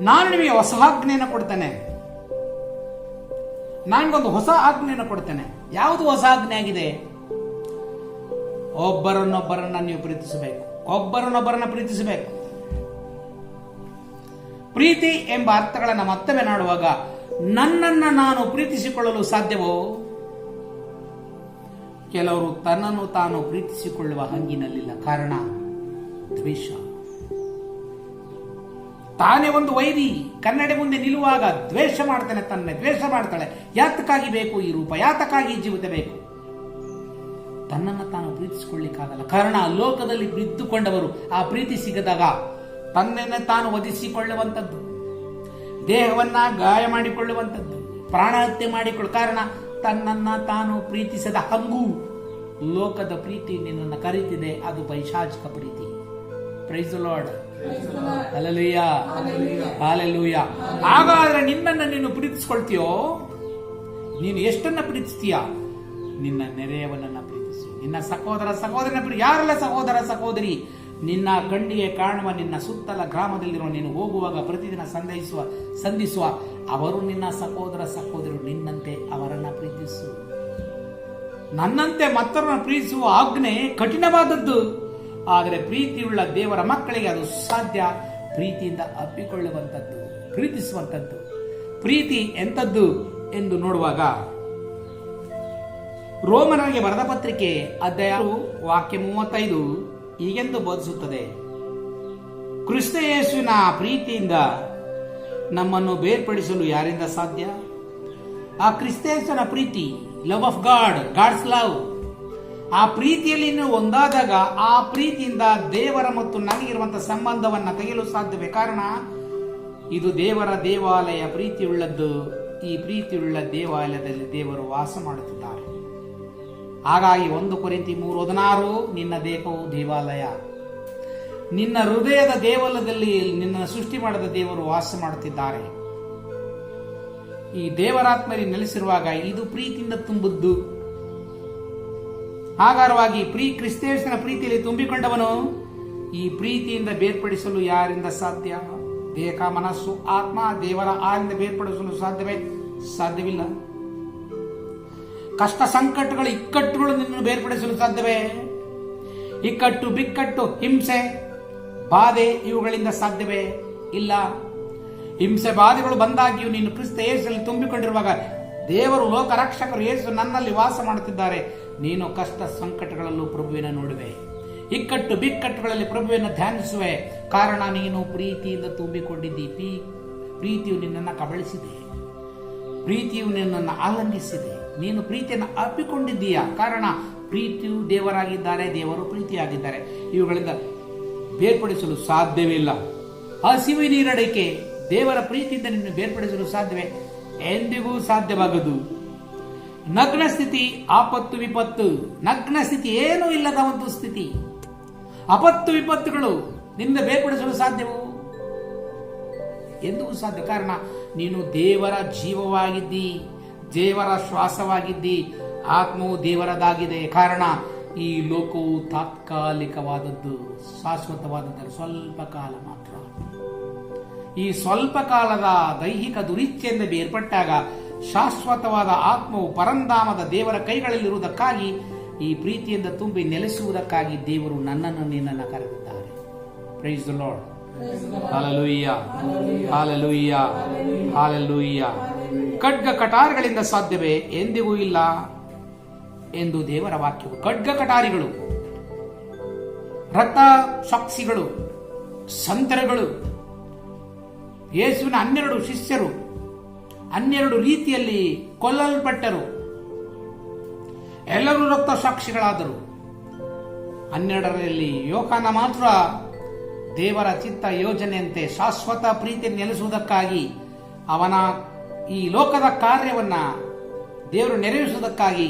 Speaker 1: ನಾನು ನಿಮಗೆ ಹೊಸ ಆಜ್ಞೆಯನ್ನು ಕೊಡ್ತೇನೆ. ನನಗೊಂದು ಹೊಸ ಆಜ್ಞೆಯನ್ನು ಕೊಡ್ತೇನೆ. ಯಾವುದು ಹೊಸ ಆಜ್ಞೆ ಆಗಿದೆ? ಒಬ್ಬರನ್ನೊಬ್ಬರನ್ನ ನೀವು ಪ್ರೀತಿಸಬೇಕು. ಒಬ್ಬರನ್ನೊಬ್ಬರನ್ನ ಪ್ರೀತಿಸಬೇಕು. ಪ್ರೀತಿ ಎಂಬ ಅರ್ಥಗಳನ್ನು ಮತ್ತೊಮ್ಮೆ ನೋಡುವಾಗ, ನನ್ನನ್ನ ನಾನು ಪ್ರೀತಿಸಿಕೊಳ್ಳಲು ಸಾಧ್ಯವೋ? ಕೆಲವರು ತನ್ನನ್ನು ತಾನು ಪ್ರೀತಿಸಿಕೊಳ್ಳುವ ಹಂಗಿನಲ್ಲಿಲ್ಲ. ಕಾರಣ ದ್ವೇಷ. ತಾನೇ ಒಂದು ವೈರಿ ಕನ್ನಡಿ ಮುಂದೆ ನಿಲ್ಲುವಾಗ ದ್ವೇಷ ಮಾಡ್ತಾನೆ, ತನ್ನೇ ದ್ವೇಷ ಮಾಡ್ತಾಳೆ. ಯಾತಕ್ಕಾಗಿ ಬೇಕು ಈ ರೂಪ? ಯಾತಕ್ಕಾಗಿ ಈ ಜೀವಿತ ಬೇಕು? ತನ್ನನ್ನು ತಾನು ಪ್ರೀತಿಸಿಕೊಳ್ಳಿಕ್ಕಾಗಲ್ಲ. ಕಾರಣ ಲೋಕದಲ್ಲಿ ಬಿದ್ದುಕೊಂಡವರು ಆ ಪ್ರೀತಿ ಸಿಗದಾಗ ತನ್ನನ್ನೇ ತಾನು ವಧಿಸಿಕೊಳ್ಳುವಂಥದ್ದು, ದೇಹವನ್ನ ಗಾಯ ಮಾಡಿಕೊಳ್ಳುವಂಥದ್ದು, ಪ್ರಾಣ ಹತ್ಯೆ ಮಾಡಿಕೊಳ್ಳು. ಕಾರಣ ತನ್ನನ್ನ ತಾನು ಪ್ರೀತಿಸದ ಹಂಗು. ಲೋಕದ ಪ್ರೀತಿ ನಿನ್ನನ್ನು ಕರೀತಿದೆ, ಅದು ಪೈಶಾಚಿಕ ಪ್ರೀತಿ. Praise the lord. Hallelujah, hallelujah. ಹಾಗಾದ್ರೆ ನಿನ್ನನ್ನು ನೀನು ಪ್ರೀತಿಸ್ಕೊಳ್ತೀಯೋ? ನೀನು ಎಷ್ಟನ್ನ ಪ್ರೀತಿಸ್ತೀಯ? ನಿನ್ನ ನೆರೆಯವನನ್ನ ಪ್ರೀತಿಸು. ನಿನ್ನ ಸಹೋದರ ಸಹೋದರನ ಪ್ರೀತಿ. ಯಾರೆಲ್ಲ ಸಹೋದರ ಸಹೋದರಿ? ನಿನ್ನ ಕಣ್ಣಿಗೆ ಕಾಣುವ ನಿನ್ನ ಸುತ್ತಲ ಗ್ರಾಮದಲ್ಲಿರುವ, ನೀನು ಹೋಗುವಾಗ ಪ್ರತಿದಿನ ಸಂಧಿಸುವ ಅವರು ನಿನ್ನ ಸಹೋದರ ಸಹೋದರರು. ನಿನ್ನಂತೆ ಅವರನ್ನ ಪ್ರೀತಿಸು. ನನ್ನಂತೆ ಮತ್ತವರನ್ನು ಪ್ರೀತಿಸುವ ಆಜ್ಞೆ ಕಠಿಣವಾದದ್ದು. ಆದರೆ ಪ್ರೀತಿಯುಳ್ಳ ದೇವರ ಮಕ್ಕಳಿಗೆ ಅದು ಸಾಧ್ಯ. ಪ್ರೀತಿಯಿಂದ ಅಪ್ಪಿಕೊಳ್ಳುವಂಥದ್ದು, ಪ್ರೀತಿಸುವಂಥದ್ದು. ಪ್ರೀತಿ ಎಂಥದ್ದು ಎಂದು ನೋಡುವಾಗ, ರೋಮನರಿಗೆ ಬರೆದ ಪತ್ರಿಕೆ ಅಧ್ಯಾಯ 35 ಹೀಗೆಂದು ಬೋಧಿಸುತ್ತದೆ, ಕ್ರಿಸ್ತ ಯೇಸುವಿನ ಪ್ರೀತಿಯಿಂದ ನಮ್ಮನ್ನು ಬೇರ್ಪಡಿಸಲು ಯಾರಿಂದ ಸಾಧ್ಯ? ಆ ಕ್ರಿಸ್ತ ಯೇಸುವಿನ ಪ್ರೀತಿ, love of God, God's love, ಆ ಪ್ರೀತಿಯಲ್ಲಿ ನೀವು ಒಂದಾದಾಗ ಆ ಪ್ರೀತಿಯಿಂದ ದೇವರ ಮತ್ತು ನನಗಿರುವಂತಹ ಸಂಬಂಧವನ್ನು ತೆಗೆಯಲು ಸಾಧ್ಯವೇ? ಕಾರಣ ಇದು ದೇವರ ದೇವಾಲಯ, ಪ್ರೀತಿಯುಳ್ಳದ್ದು. ಈ ಪ್ರೀತಿಯುಳ್ಳ ದೇವಾಲಯದಲ್ಲಿ ದೇವರು ವಾಸ ಮಾಡುತ್ತಿದ್ದಾರೆ. ಹಾಗಾಗಿ 1 ಕೊರಿಂಥಿ 3:16, ನಿನ್ನ ದೇಹವು ದೇವಾಲಯ. ನಿನ್ನ ಹೃದಯದ ದೇವಾಲಯದಲ್ಲಿ ನಿನ್ನ ಸೃಷ್ಟಿ ಮಾಡಿದ ದೇವರು ವಾಸ ಮಾಡುತ್ತಿದ್ದಾರೆ. ಈ ದೇವರಾತ್ಮರಿ ನೆಲೆಸಿರುವಾಗ ಇದು ಪ್ರೀತಿಯಿಂದ ತುಂಬುದ್ದು. ಆಗಾರವಾಗಿ ಕ್ರಿಸ್ತೇಶನ ಪ್ರೀತಿಯಲ್ಲಿ ತುಂಬಿಕೊಂಡವನು ಈ ಪ್ರೀತಿಯಿಂದ ಬೇರ್ಪಡಿಸಲು ಯಾರಿಂದ ಸಾಧ್ಯ? ದೇಹ, ಮನಸ್ಸು, ಆತ್ಮ ದೇವರ ಆರಿಂದ ಬೇರ್ಪಡಿಸಲು ಸಾಧ್ಯವೇ? ಸಾಧ್ಯವಿಲ್ಲ. ಕಷ್ಟ, ಸಂಕಟಗಳು, ಇಕ್ಕಟ್ಟುಗಳು ನಿನ್ನನ್ನು ಬೇರ್ಪಡಿಸಲು ಸಾಧ್ಯವೇ? ಇಕ್ಕಟ್ಟು, ಬಿಕ್ಕಟ್ಟು, ಹಿಂಸೆ, ಬಾಧೆ ಇವುಗಳಿಂದ ಸಾಧ್ಯವೇ? ಇಲ್ಲ. ಹಿಂಸೆ ಬಾಧೆಗಳು ಬಂದಾಗಿಯೂ ನೀನು ಕ್ರಿಸ್ತ ಯೇಸುವಿನಲ್ಲಿ ತುಂಬಿಕೊಂಡಿರುವಾಗ ದೇವರು, ಲೋಕ ರಕ್ಷಕರು ಯೇಸು ನನ್ನಲ್ಲಿ ವಾಸ ಮಾಡುತ್ತಿದ್ದಾರೆ. ನೀನು ಕಷ್ಟ ಸಂಕಟಗಳಲ್ಲೂ ಪ್ರಭುವಿನ ನೋಡುವೆ, ಇಕ್ಕಟ್ಟು ಬಿಕ್ಕಟ್ಟುಗಳಲ್ಲಿ ಪ್ರಭುವಿನ ಧ್ಯಾನಿಸುವೆ. ಕಾರಣ ನೀನು ಪ್ರೀತಿಯಿಂದ ತುಂಬಿಕೊಂಡಿದ್ದಿ. ಪ್ರೀತಿಯು ನಿನ್ನನ್ನು ಕಬಳಿಸಿದೆ, ಪ್ರೀತಿಯು ನಿನ್ನನ್ನು ಆಲಂಗಿಸಿದೆ. ನೀನು ಪ್ರೀತಿಯನ್ನು ಅಪ್ಪಿಕೊಂಡಿದ್ದೀಯಾ. ಕಾರಣ ಪ್ರೀತಿಯು ದೇವರಾಗಿದ್ದಾರೆ, ದೇವರು ಪ್ರೀತಿಯಾಗಿದ್ದಾರೆ. ಇವುಗಳಿಂದ ಬೇರ್ಪಡಿಸಲು ಸಾಧ್ಯವಿಲ್ಲ. ಹಸಿವು ನೀರಡಿಕೆ, ದೇವರ ಪ್ರೀತಿಯಿಂದ ನಿನ್ನ ಬೇರ್ಪಡಿಸಲು ಸಾಧ್ಯವೇ? ಎಂದಿಗೂ ಸಾಧ್ಯವಾಗದು. ನಗ್ನ ಸ್ಥಿತಿ, ಆಪತ್ತು ವಿಪತ್ತು. ನಗ್ನ ಸ್ಥಿತಿ, ಏನೂ ಇಲ್ಲದ ಒಂದು ಸ್ಥಿತಿ. ಆಪತ್ತು ವಿಪತ್ತುಗಳು, ನಿನ್ನಿಂದ ಬೇರ್ಪಡಿಸಲು ಸಾಧ್ಯವೋ? ಎಂದಿಗೂ ಸಾಧ್ಯ. ಕಾರಣ ನೀನು ದೇವರ ಜೀವವಾಗಿದ್ದಿ, ದೇವರ ಶ್ವಾಸವಾಗಿದ್ದಿ, ಆತ್ಮವು ದೇವರದಾಗಿದೆ. ಕಾರಣ ಈ ಲೋಕವು ತಾತ್ಕಾಲಿಕವಾದದ್ದು, ಶಾಶ್ವತವಾದದ್ದು ಸ್ವಲ್ಪ ಕಾಲ ಮಾತ್ರ. ಈ ಸ್ವಲ್ಪ ಕಾಲದ ದೈಹಿಕ ದುರಿಚ್ಛೆಯಿಂದ ಬೇರ್ಪಟ್ಟಾಗ ಶಾಶ್ವತವಾದ ಆತ್ಮವು ಪರಂಧಾಮದ ದೇವರ ಕೈಗಳಲ್ಲಿರುವುದಕ್ಕಾಗಿ, ಈ ಪ್ರೀತಿಯಿಂದ ತುಂಬಿ ನೆಲೆಸುವುದಕ್ಕಾಗಿ ದೇವರು ನನ್ನನ್ನು ನಿನ್ನನ್ನು ಕರೆದಿದ್ದಾರೆ. Price the lord. Hallelujah, hallelujah, hallelujah. ಖಡ್ಗ ಕಟಾರಿಗಳಿಂದ ಸಾಧ್ಯವೇ? ಎಂದಿಗೂ ಇಲ್ಲ ಎಂದು ದೇವರ ವಾಕ್ಯವು. ಖಡ್ಗ ಕಟಾರಿಗಳು, ರಕ್ತ ಸಾಕ್ಷಿಗಳು, ಸಂತರುಗಳು, ಯೇಸುವಿನ 12 ಶಿಷ್ಯರು 12 ರೀತಿಯಲ್ಲಿ ಕೊಲ್ಲಲ್ಪಟ್ಟರು. ಎಲ್ಲರೂ ರಕ್ತ ಸಾಕ್ಷಿಗಳಾದರು. 12ರಲ್ಲಿ ಯೋಹಾನ ಮಾತ್ರ ದೇವರ ಚಿತ್ತ ಯೋಜನೆಯಂತೆ ಶಾಶ್ವತ ಪ್ರೀತಿ ನೆಲೆಸುವುದಕ್ಕಾಗಿ, ಅವನ ಈ ಲೋಕದ ಕಾರ್ಯವನ್ನ ದೇವರು ನೆರವೇರಿಸುವುದಕ್ಕಾಗಿ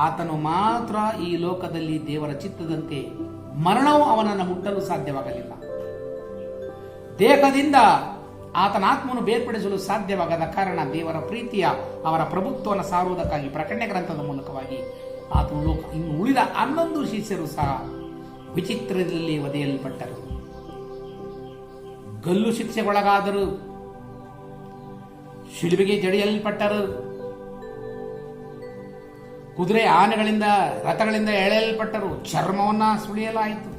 Speaker 1: ಆತನು ಮಾತ್ರ ಈ ಲೋಕದಲ್ಲಿ ದೇವರ ಚಿತ್ತದಂತೆ ಮರಣವು ಅವನನ್ನು ಮುಟ್ಟಲು ಸಾಧ್ಯವಾಗಲಿಲ್ಲ. ದೇಹದಿಂದ ಆತನ ಆತ್ಮವನ್ನು ಬೇರ್ಪಡಿಸಲು ಸಾಧ್ಯವಾಗದ ಕಾರಣ ದೇವರ ಪ್ರೀತಿಯ ಅವರ ಪ್ರಭುತ್ವವನ್ನು ಸಾರುವುದಕ್ಕಾಗಿ ಪ್ರಕಟಣೆ ಗ್ರಂಥದ ಮೂಲಕವಾಗಿ ಆತನು ಲೋಕ ಇನ್ನು ಉಳಿದ 11 ಶಿಷ್ಯರು ಸಹ ವಿಚಿತ್ರದಲ್ಲಿ ಒದೆಯಲ್ಪಟ್ಟರು, ಗಲ್ಲು ಶಿಕ್ಷೆಗೊಳಗಾದರು, ಶಿಲುಬೆಗೆ ಜಡಿಯಲ್ಪಟ್ಟರು, ಕುದುರೆ ಆನೆಗಳಿಂದ ರಥಗಳಿಂದ ಎಳೆಯಲ್ಪಟ್ಟರು, ಚರ್ಮವನ್ನ ಸುಳಿಯಲಾಯಿತು,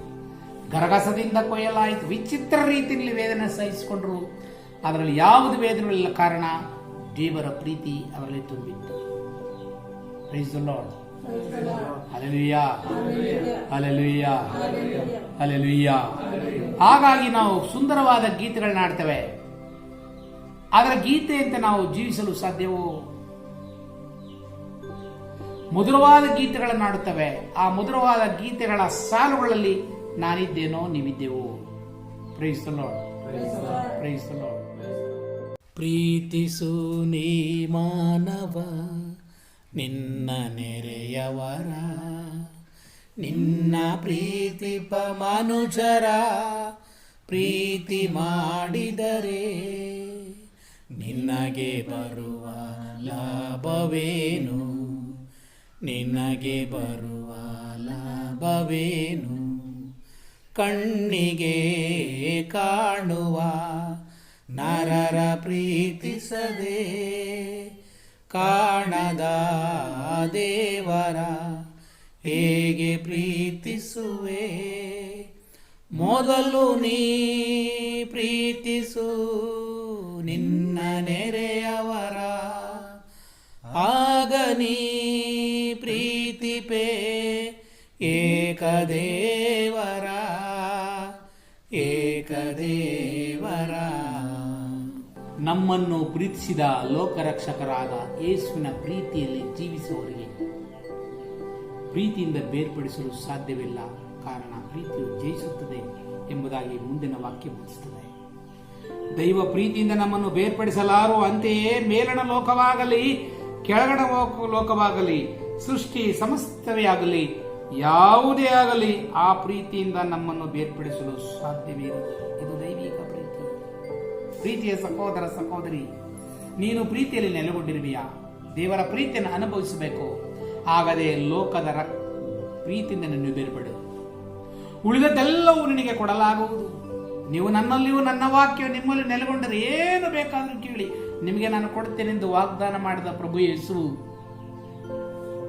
Speaker 1: ಗರಗಸದಿಂದ ಕೊಯ್ಯಲಾಯಿತು. ವಿಚಿತ್ರ ರೀತಿಯಲ್ಲಿ ವೇದನೆ ಸಹಿಸಿಕೊಂಡರು. ಅದರಲ್ಲಿ ಯಾವುದು ವೇದನೆಗಳಿಲ್ಲ, ಕಾರಣ ದೇವರ ಪ್ರೀತಿ ಅವರಲ್ಲಿ ತುಂಬಿತ್ತು. Price the lord. Hallelujah, hallelujah, hallelujah. ಹಾಗಾಗಿ ನಾವು ಸುಂದರವಾದ ಗೀತೆಗಳನ್ನ ಆಡ್ತೇವೆ. ಅದರ ಗೀತೆಯಂತೆ ನಾವು ಜೀವಿಸಲು ಸಾಧ್ಯವೋ? ಮಧುರವಾದ ಗೀತೆಗಳನ್ನು ಆಡುತ್ತವೆ. ಆ ಮಧುರವಾದ ಗೀತೆಗಳ ಸಾಲುಗಳಲ್ಲಿ ನಾನಿದ್ದೇನೋ ನೀವಿದ್ದೆವೋ? Praise the lord, praise the lord. ಪ್ರೀತಿಸು ನೀ ಮಾನವ ನಿನ್ನ ನೆರೆಯವರ, ನಿನ್ನ ಪ್ರೀತಿಪ ಮನುಜರ ಪ್ರೀತಿ ಮಾಡಿದರೆ ನಿನಗೆ ಬರುವ ಲಾಭವೇನು? ನಿನಗೆ ಬರುವ ಲಾಭವೇನು? ಕಣ್ಣಿಗೆ ಕಾಣುವ ನರರ ಪ್ರೀತಿಸದೆ ಕಾಣದ ದೇವರ ಹೇಗೆ ಪ್ರೀತಿಸುವೆ? ಮೊದಲು ನೀ ಪ್ರೀತಿಸು ನಿನ್ನ ನೆರೆಯವರ, ಆಗ ನೀ ಪ್ರೀತಿಪೇ ಏಕದೇವರ, ಏಕದೇವರ. ನಮ್ಮನ್ನು ಪ್ರೀತಿಸಿದ ಲೋಕರಕ್ಷಕರಾದ ಯೇಸುವಿನ ಪ್ರೀತಿಯಲ್ಲಿ ಜೀವಿಸುವವರಿಗೆ ಪ್ರೀತಿಯಿಂದ ಬೇರ್ಪಡಿಸಲು ಸಾಧ್ಯವಿಲ್ಲ. ಕಾರಣ ಪ್ರೀತಿಯು ಜಯಿಸುತ್ತದೆ ಎಂಬುದಾಗಿ ಮುಂದಿನ ವಾಕ್ಯ ಬೋಧಿಸುತ್ತದೆ. ದೈವ ಪ್ರೀತಿಯಿಂದ ನಮ್ಮನ್ನು ಬೇರ್ಪಡಿಸಲಾರು. ಅಂತೆಯೇ ಮೇಲಣ ಲೋಕವಾಗಲಿ ಕೆಳಗಣ ಲೋಕವಾಗಲಿ ಸೃಷ್ಟಿ ಸಮಸ್ತವೇ ಆಗಲಿ ಯಾವುದೇ ಆಗಲಿ ಆ ಪ್ರೀತಿಯಿಂದ ನಮ್ಮನ್ನು ಬೇರ್ಪಡಿಸಲು ಸಾಧ್ಯವೇ ಇಲ್ಲ. ಇದು ದೈವಿಕ ಪ್ರೀತಿ. ಪ್ರೀತಿಯ ಸಹೋದರ ಸಹೋದರಿ, ನೀನು ಪ್ರೀತಿಯಲ್ಲಿ ನೆಲೆಗೊಂಡಿರುವೆಯಾ? ದೇವರ ಪ್ರೀತಿಯನ್ನು ಅನುಭವಿಸಬೇಕು. ಆಗದೆ ಲೋಕದ ಪ್ರೀತಿಯಿಂದ ನೀನು ಬೇರ್ಪಡು. ಉಳಿದದ್ದೆಲ್ಲವೂ ನಿನಗೆ ಕೊಡಲಾಗುವುದು. ನೀವು ನನ್ನಲ್ಲಿಯೂ ನನ್ನ ವಾಕ್ಯ ನಿಮ್ಮಲ್ಲಿ ನೆಲೆಗೊಂಡರೆ ಏನು ಬೇಕಾದರೂ ಕೇಳಿ ನಿಮಗೆ ನಾನು ಕೊಡುತ್ತೇನೆಂದು ವಾಗ್ದಾನ ಮಾಡಿದ ಪ್ರಭು ಯೇಸು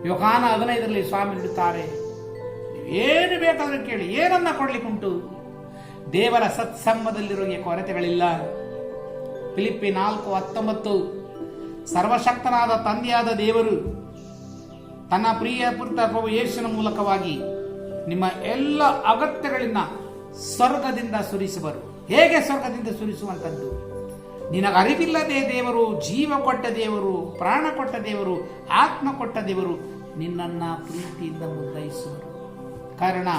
Speaker 1: ಯೋಹಾನ 15ರಲ್ಲಿ ಸ್ವಾಮಿ ನುಡಿಯುತ್ತಾರೆ, ಏನು ಬೇಕಾದರೂ ಕೇಳಿ, ಏನನ್ನ ಕೊಡ್ಲಿಕ್ಕುಂಟು? ದೇವರ ಸತ್ಸಂಗದಲ್ಲಿರುವ ಕೊರತೆಗಳಿಲ್ಲ. ಫಿಲಿಪ್ಪಿ 4:19 ಸರ್ವಶಕ್ತನಾದ ತಂದೆಯಾದ ದೇವರು ತನ್ನ ಪ್ರಿಯ ಪುತ್ರ ಪ್ರಭು ಯೇಸುವಿನ ಮೂಲಕವಾಗಿ ನಿಮ್ಮ ಎಲ್ಲ ಅಗತ್ಯಗಳಿಂದ ಸ್ವರ್ಗದಿಂದ ಸುರಿಸುವರು. ಹೇಗೆ ಸ್ವರ್ಗದಿಂದ ಸುರಿಸುವಂಥದ್ದು? ನಿನಗರಿವಿಲ್ಲದೆ ದೇವರು, ಜೀವ ಕೊಟ್ಟ ದೇವರು, ಪ್ರಾಣ ಕೊಟ್ಟ ದೇವರು, ಆತ್ಮ ಕೊಟ್ಟ ದೇವರು ನಿನ್ನನ್ನ ಪ್ರೀತಿಯಿಂದ ಮುದ್ದಯಿಸುವರು. ಕಾರಣ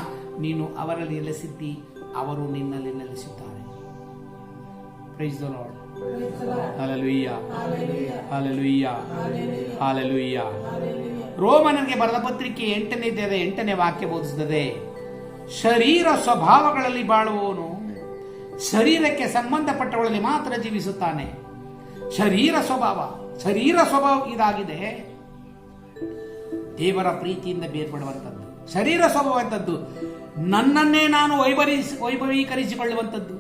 Speaker 1: ನೀನು ಅವರಲ್ಲಿ ನೆಲೆಸಿದ್ದಿ, ಅವರು ನಿನ್ನಲ್ಲಿ ನೆಲೆಸಿದ್ದಾರೆ. Praise the lord. Hallelujah, hallelujah, hallelujah. ರೋಮನರಿಗೆ ಬರೆದ ಪತ್ರಿಕೆ 8ನೇ ವಾಕ್ಯ ಬೋಧಿಸುತ್ತದೆ. ಶರೀರ ಸ್ವಭಾವಗಳಲ್ಲಿ ಬಾಳುವವನು ಶರೀರಕ್ಕೆ ಸಂಬಂಧಪಟ್ಟವರಲ್ಲಿ ಮಾತ್ರ ಜೀವಿಸುತ್ತಾನೆ. ಶರೀರ ಸ್ವಭಾವ ಇದಾಗಿದೆ. ದೇವರ ಪ್ರೀತಿಯಿಂದ ಬೇರ್ಪಡುವಂಥದ್ದು ಶರೀರ ಸ್ವಭಾವ ಅಂತದ್ದು. ನನ್ನನ್ನೇ ನಾನು ವೈಭವೀಕರಿಸಿಕೊಳ್ಳುವಂಥದ್ದು,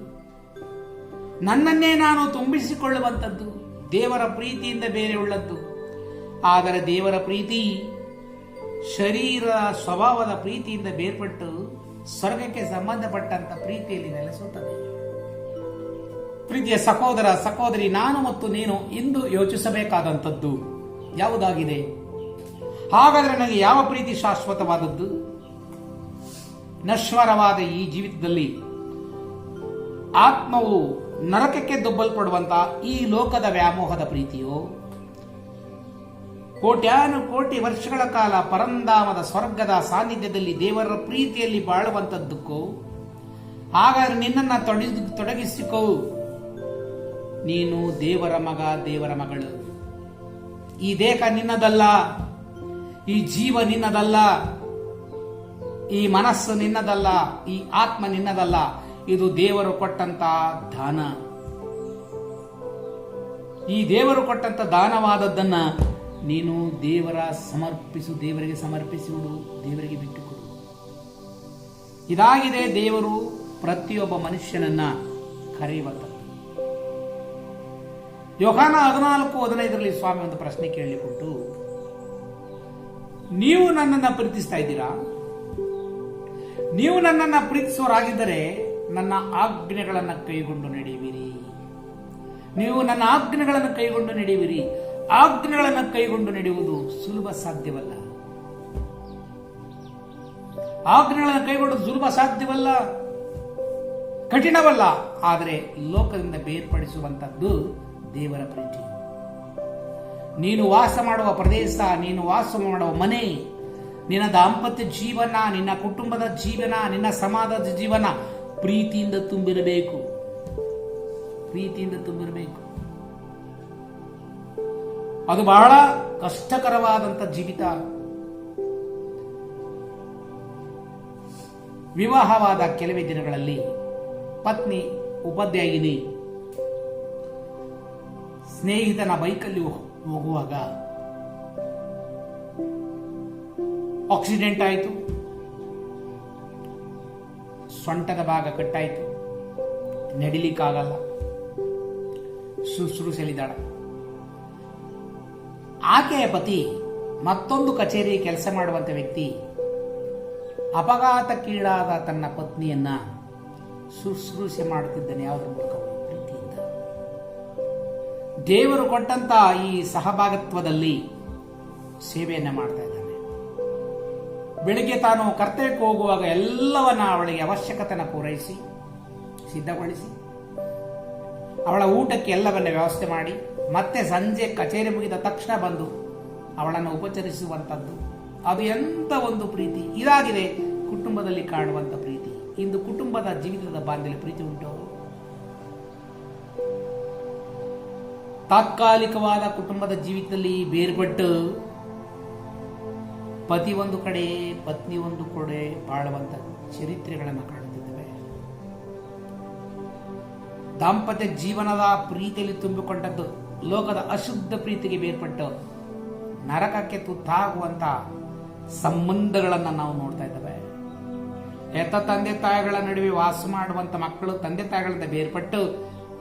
Speaker 1: ನನ್ನನ್ನೇ ನಾನು ತುಂಬಿಸಿಕೊಳ್ಳುವಂಥದ್ದು ದೇವರ ಪ್ರೀತಿಯಿಂದ ಬೇರೆ ಉಳ್ಳದ್ದು. ಆದರೆ ದೇವರ ಪ್ರೀತಿ ಶರೀರ ಸ್ವಭಾವದ ಪ್ರೀತಿಯಿಂದ ಬೇರ್ಪಟ್ಟು ಸ್ವರ್ಗಕ್ಕೆ ಸಂಬಂಧಪಟ್ಟಂತ ಪ್ರೀತಿಯಲ್ಲಿ ನೆಲೆಸುತ್ತದೆ. ಪ್ರೀತಿಯ ಸಹೋದರ ಸಹೋದರಿ, ನಾನು ಮತ್ತು ನೀನು ಇಂದು ಯೋಚಿಸಬೇಕಾದಂಥದ್ದು ಯಾವುದಾಗಿದೆ? ಹಾಗಾದರೆ ನನಗೆ ಯಾವ ಪ್ರೀತಿ ಶಾಶ್ವತವಾದದ್ದು? ನಶ್ವರವಾದ ಈ ಜೀವಿತದಲ್ಲಿ ಆತ್ಮವು ನರಕಕ್ಕೆ ದೊಬ್ಬಲ್ಪಡುವಂತಹ ಈ ಲೋಕದ ವ್ಯಾಮೋಹದ ಪ್ರೀತಿಯೋ, ಕೋಟ್ಯಾನುಕೋಟಿ ವರ್ಷಗಳ ಕಾಲ ಪರಂಧಾಮದ ಸ್ವರ್ಗದ ಸಾನ್ನಿಧ್ಯದಲ್ಲಿ ದೇವರ ಪ್ರೀತಿಯಲ್ಲಿ ಬಾಳುವಂಥದ್ದಕ್ಕೋ? ಹಾಗಾದರೆ ನಿನ್ನನ್ನು ತೊಡಗಿಸಿಕೋ. ನೀನು ದೇವರ ಮಗ, ದೇವರ ಮಗಳು. ಈ ದೇಹ ನಿನ್ನದಲ್ಲ, ಈ ಜೀವ ನಿನ್ನದಲ್ಲ, ಈ ಮನಸ್ಸು ನಿನ್ನದಲ್ಲ, ಈ ಆತ್ಮ ನಿನ್ನದಲ್ಲ. ಇದು ದೇವರು ಕೊಟ್ಟಂತ ದಾನ. ಈ ದೇವರು ಕೊಟ್ಟಂತ ದಾನವಾದದ್ದನ್ನ ನೀನು ದೇವರಿಗೆ ಸಮರ್ಪಿಸುವುದು, ದೇವರಿಗೆ ಬಿಟ್ಟುಕೊಡು. ಇದಾಗಿದೆ ದೇವರು ಪ್ರತಿಯೊಬ್ಬ ಮನುಷ್ಯನನ್ನ ಕರೆಯುವಂಥದ್ದು. ಯೋಹಾನ 14:15 ಸ್ವಾಮಿ ಒಂದು ಪ್ರಶ್ನೆ ಕೇಳಿಕೊಟ್ಟು, ನೀವು ನನ್ನನ್ನು ಪ್ರೀತಿಸ್ತಾ ಇದ್ದೀರಾ? ನೀವು ನನ್ನನ್ನು ಪ್ರೀತಿಸುವರಾಗಿದ್ದರೆ ನನ್ನ ಆಜ್ಞೆಗಳನ್ನು ಕೈಗೊಂಡು ನಡೆಯುವಿರಿ. ನೀವು ನನ್ನ ಆಜ್ಞೆಗಳನ್ನು ಕೈಗೊಂಡು ನಡೆಯುವಿರಿ. ಆಜ್ಞೆಗಳನ್ನು ಕೈಗೊಂಡು ನಡೆಯುವುದು ಸುಲಭ ಸಾಧ್ಯವಲ್ಲ. ಆಜ್ಞೆಗಳನ್ನು ಕೈಗೊಂಡು ಸುಲಭ ಸಾಧ್ಯವಲ್ಲ, ಕಠಿಣವಲ್ಲ. ಆದರೆ ಲೋಕದಿಂದ ಬೇರ್ಪಡಿಸುವಂತದ್ದು ದೇವರ ಪ್ರೀತಿ. ನೀನು ವಾಸ ಮಾಡುವ ಪ್ರದೇಶ, ನೀನು ವಾಸ ಮಾಡುವ ಮನೆ, ನಿನ್ನ ದಾಂಪತ್ಯ ಜೀವನ, ನಿನ್ನ ಕುಟುಂಬದ ಜೀವನ, ನಿನ್ನ ಸಮಾಜದ ಜೀವನ ಪ್ರೀತಿಯಿಂದ ತುಂಬಿರಬೇಕು. ಪ್ರೀತಿಯಿಂದ ತುಂಬಿರಬೇಕು. ಅದು ಬಹಳ ಕಷ್ಟಕರವಾದಂತ ಜೀವಿತ. ವಿವಾಹವಾದ ಕೆಲವೇ ದಿನಗಳಲ್ಲಿ ಪತ್ನಿ ಉಪಾಧ್ಯಾಯಿನಿ ಸ್ನೇಹಿತನ ಬೈಕಲ್ಲಿ ಹೋಗುವಾಗ ಆಕ್ಸಿಡೆಂಟ್ ಆಯಿತು. ಸೊಂಟದ ಭಾಗ ಕಟ್ಟಾಯಿತು, ನಡಿಲಿಕ್ಕಾಗಲ್ಲ, ಶುಶ್ರೂಷೆಲಿದ್ದಾಳೆ. ಆಕೆಯ ಪತಿ ಮತ್ತೊಂದು ಕಚೇರಿ ಕೆಲಸ ಮಾಡುವಂತ ವ್ಯಕ್ತಿ ಅಪಘಾತಕ್ಕೀಡಾದ ತನ್ನ ಪತ್ನಿಯನ್ನ ಶುಶ್ರೂಷೆ ಮಾಡುತ್ತಿದ್ದಾನೆ. ಯಾವುದರ ಮೂಲಕ? ಪ್ರೀತಿಯಿಂದ. ದೇವರು ಕೊಟ್ಟಂತ ಈ ಸಹಭಾಗಿತ್ವದಲ್ಲಿ ಸೇವೆಯನ್ನ ಮಾಡ್ತಾ ಇದ್ದಾನೆ. ಬೆಳಿಗ್ಗೆ ತಾನು ಕರ್ತವ್ಯಕ್ಕೆ ಹೋಗುವಾಗ ಎಲ್ಲವನ್ನ ಅವಳಿಗೆ ಅವಶ್ಯಕತೆಯನ್ನು ಪೂರೈಸಿ ಸಿದ್ಧಗೊಳಿಸಿ ಅವಳ ಊಟಕ್ಕೆ ಎಲ್ಲವನ್ನ ವ್ಯವಸ್ಥೆ ಮಾಡಿ ಮತ್ತೆ ಸಂಜೆ ಕಚೇರಿ ಮುಗಿದ ತಕ್ಷಣ ಬಂದು ಅವಳನ್ನು ಉಪಚರಿಸುವಂಥದ್ದು. ಅದು ಎಂತ ಒಂದು ಪ್ರೀತಿ! ಇದಾಗಿದೆ ಕುಟುಂಬದಲ್ಲಿ ಕಾಣುವಂತ ಪ್ರೀತಿ. ಇಂದು ಕುಟುಂಬದ ಜೀವಿತದ ಬಾಂಧವ್ಯ ಪ್ರೀತಿ ಉಂಟು. ತಾತ್ಕಾಲಿಕವಾದ ಕುಟುಂಬದ ಜೀವಿತದಲ್ಲಿ ಬೇರ್ಪಟ್ಟು ಪತಿ ಒಂದು ಕಡೆ, ಪತ್ನಿ ಒಂದು ಕಡೆ ಬಾಳುವಂತ ಚರಿತ್ರೆಗಳನ್ನು ಕಾಣುತ್ತಿದ್ದೇವೆ. ದಾಂಪತ್ಯ ಜೀವನದ ಪ್ರೀತಿಯಲ್ಲಿ ತುಂಬಿಕೊಂಡದ್ದು ಲೋಕದ ಅಶುದ್ಧ ಪ್ರೀತಿಗೆ ಬೇರ್ಪಟ್ಟು ನರಕಕ್ಕೆ ತುತ್ತಾಗುವಂತ ಸಂಬಂಧಗಳನ್ನು ನಾವು ನೋಡ್ತಾ ಇದ್ದೇವೆ. ಹೆತ್ತ ತಂದೆ ತಾಯಿಗಳ ನಡುವೆ ವಾಸ ಮಾಡುವಂತ ಮಕ್ಕಳು ತಂದೆ ತಾಯಿಗಳಿಂದ ಬೇರ್ಪಟ್ಟು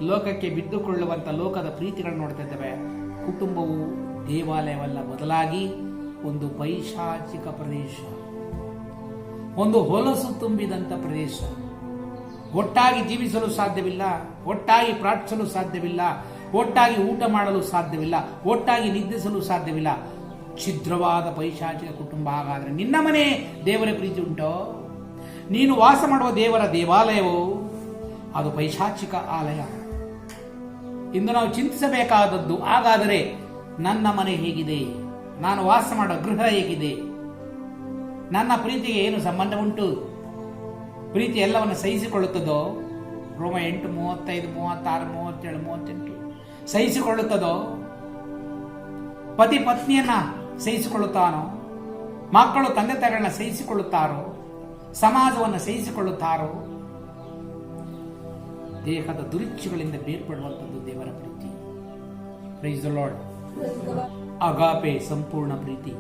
Speaker 1: ಲೋಕಕ್ಕೆ ಬಿದ್ದುಕೊಳ್ಳುವಂತ ಲೋಕದ ಪ್ರೀತಿಗಳನ್ನು ನೋಡ್ತಾ ಇದ್ದೇವೆ. ಕುಟುಂಬವು ದೇವಾಲಯವಲ್ಲ, ಬದಲಾಗಿ ಒಂದು ಪೈಶಾಚಿಕ ಪ್ರದೇಶ, ಒಂದು ಹೊಲಸು ತುಂಬಿದಂತ ಪ್ರದೇಶ. ಒಟ್ಟಾಗಿ ಜೀವಿಸಲು ಸಾಧ್ಯವಿಲ್ಲ, ಒಟ್ಟಾಗಿ ಪ್ರಾರ್ಥಿಸಲು ಸಾಧ್ಯವಿಲ್ಲ, ಒಟ್ಟಾಗಿ ಊಟ ಮಾಡಲು ಸಾಧ್ಯವಿಲ್ಲ, ಒಟ್ಟಾಗಿ ನಿದ್ರಿಸಲು ಸಾಧ್ಯವಿಲ್ಲ. ಛಿದ್ರವಾದ ಪೈಶಾಚಿಕ ಕುಟುಂಬ. ಹಾಗಾದ್ರೆ ನಿನ್ನ ಮನೆ ದೇವರ ಪ್ರೀತಿ ಉಂಟೋ? ನೀನು ವಾಸ ಮಾಡುವ ದೇವರ ದೇವಾಲಯವೋ ಅದು ಪೈಶಾಚಿಕ ಆಲಯ. ಇಂದು ನಾವು ಚಿಂತಿಸಬೇಕಾದದ್ದು, ಹಾಗಾದರೆ ನನ್ನ ಮನೆ ಹೇಗಿದೆ? ನಾನು ವಾಸ ಮಾಡೋ ಗೃಹ ಹೇಗಿದೆ? ನನ್ನ ಪ್ರೀತಿಗೆ ಏನು ಸಂಬಂಧ ಉಂಟು? ಪ್ರೀತಿ ಎಲ್ಲವನ್ನು ಸಹಿಸಿಕೊಳ್ಳುತ್ತದೋ? ರೋಮ 8:35, 36, 37, 38 ಸಹಿಸಿಕೊಳ್ಳುತ್ತದೋ? ಪತಿ ಪತ್ನಿಯನ್ನ ಸಹಿಸಿಕೊಳ್ಳುತ್ತಾನೋ? ಮಕ್ಕಳು ತಂದೆ ತಾಯಿಗಳನ್ನ ಸಹಿಸಿಕೊಳ್ಳುತ್ತಾರೋ? ಸಮಾಜವನ್ನು ಸಹಿಸಿಕೊಳ್ಳುತ್ತಾರೋ ದೇಹದ ದುರಿಚ್ಛೆಗಳಿಂದ ಬೇರ್ಪಡುವಂಥದ್ದು ದೇವರ ಪ್ರೀತಿ. Praise the lord. ಅಗಾಪೆ ಸಂಪೂರ್ಣ ಪ್ರೀತಿ.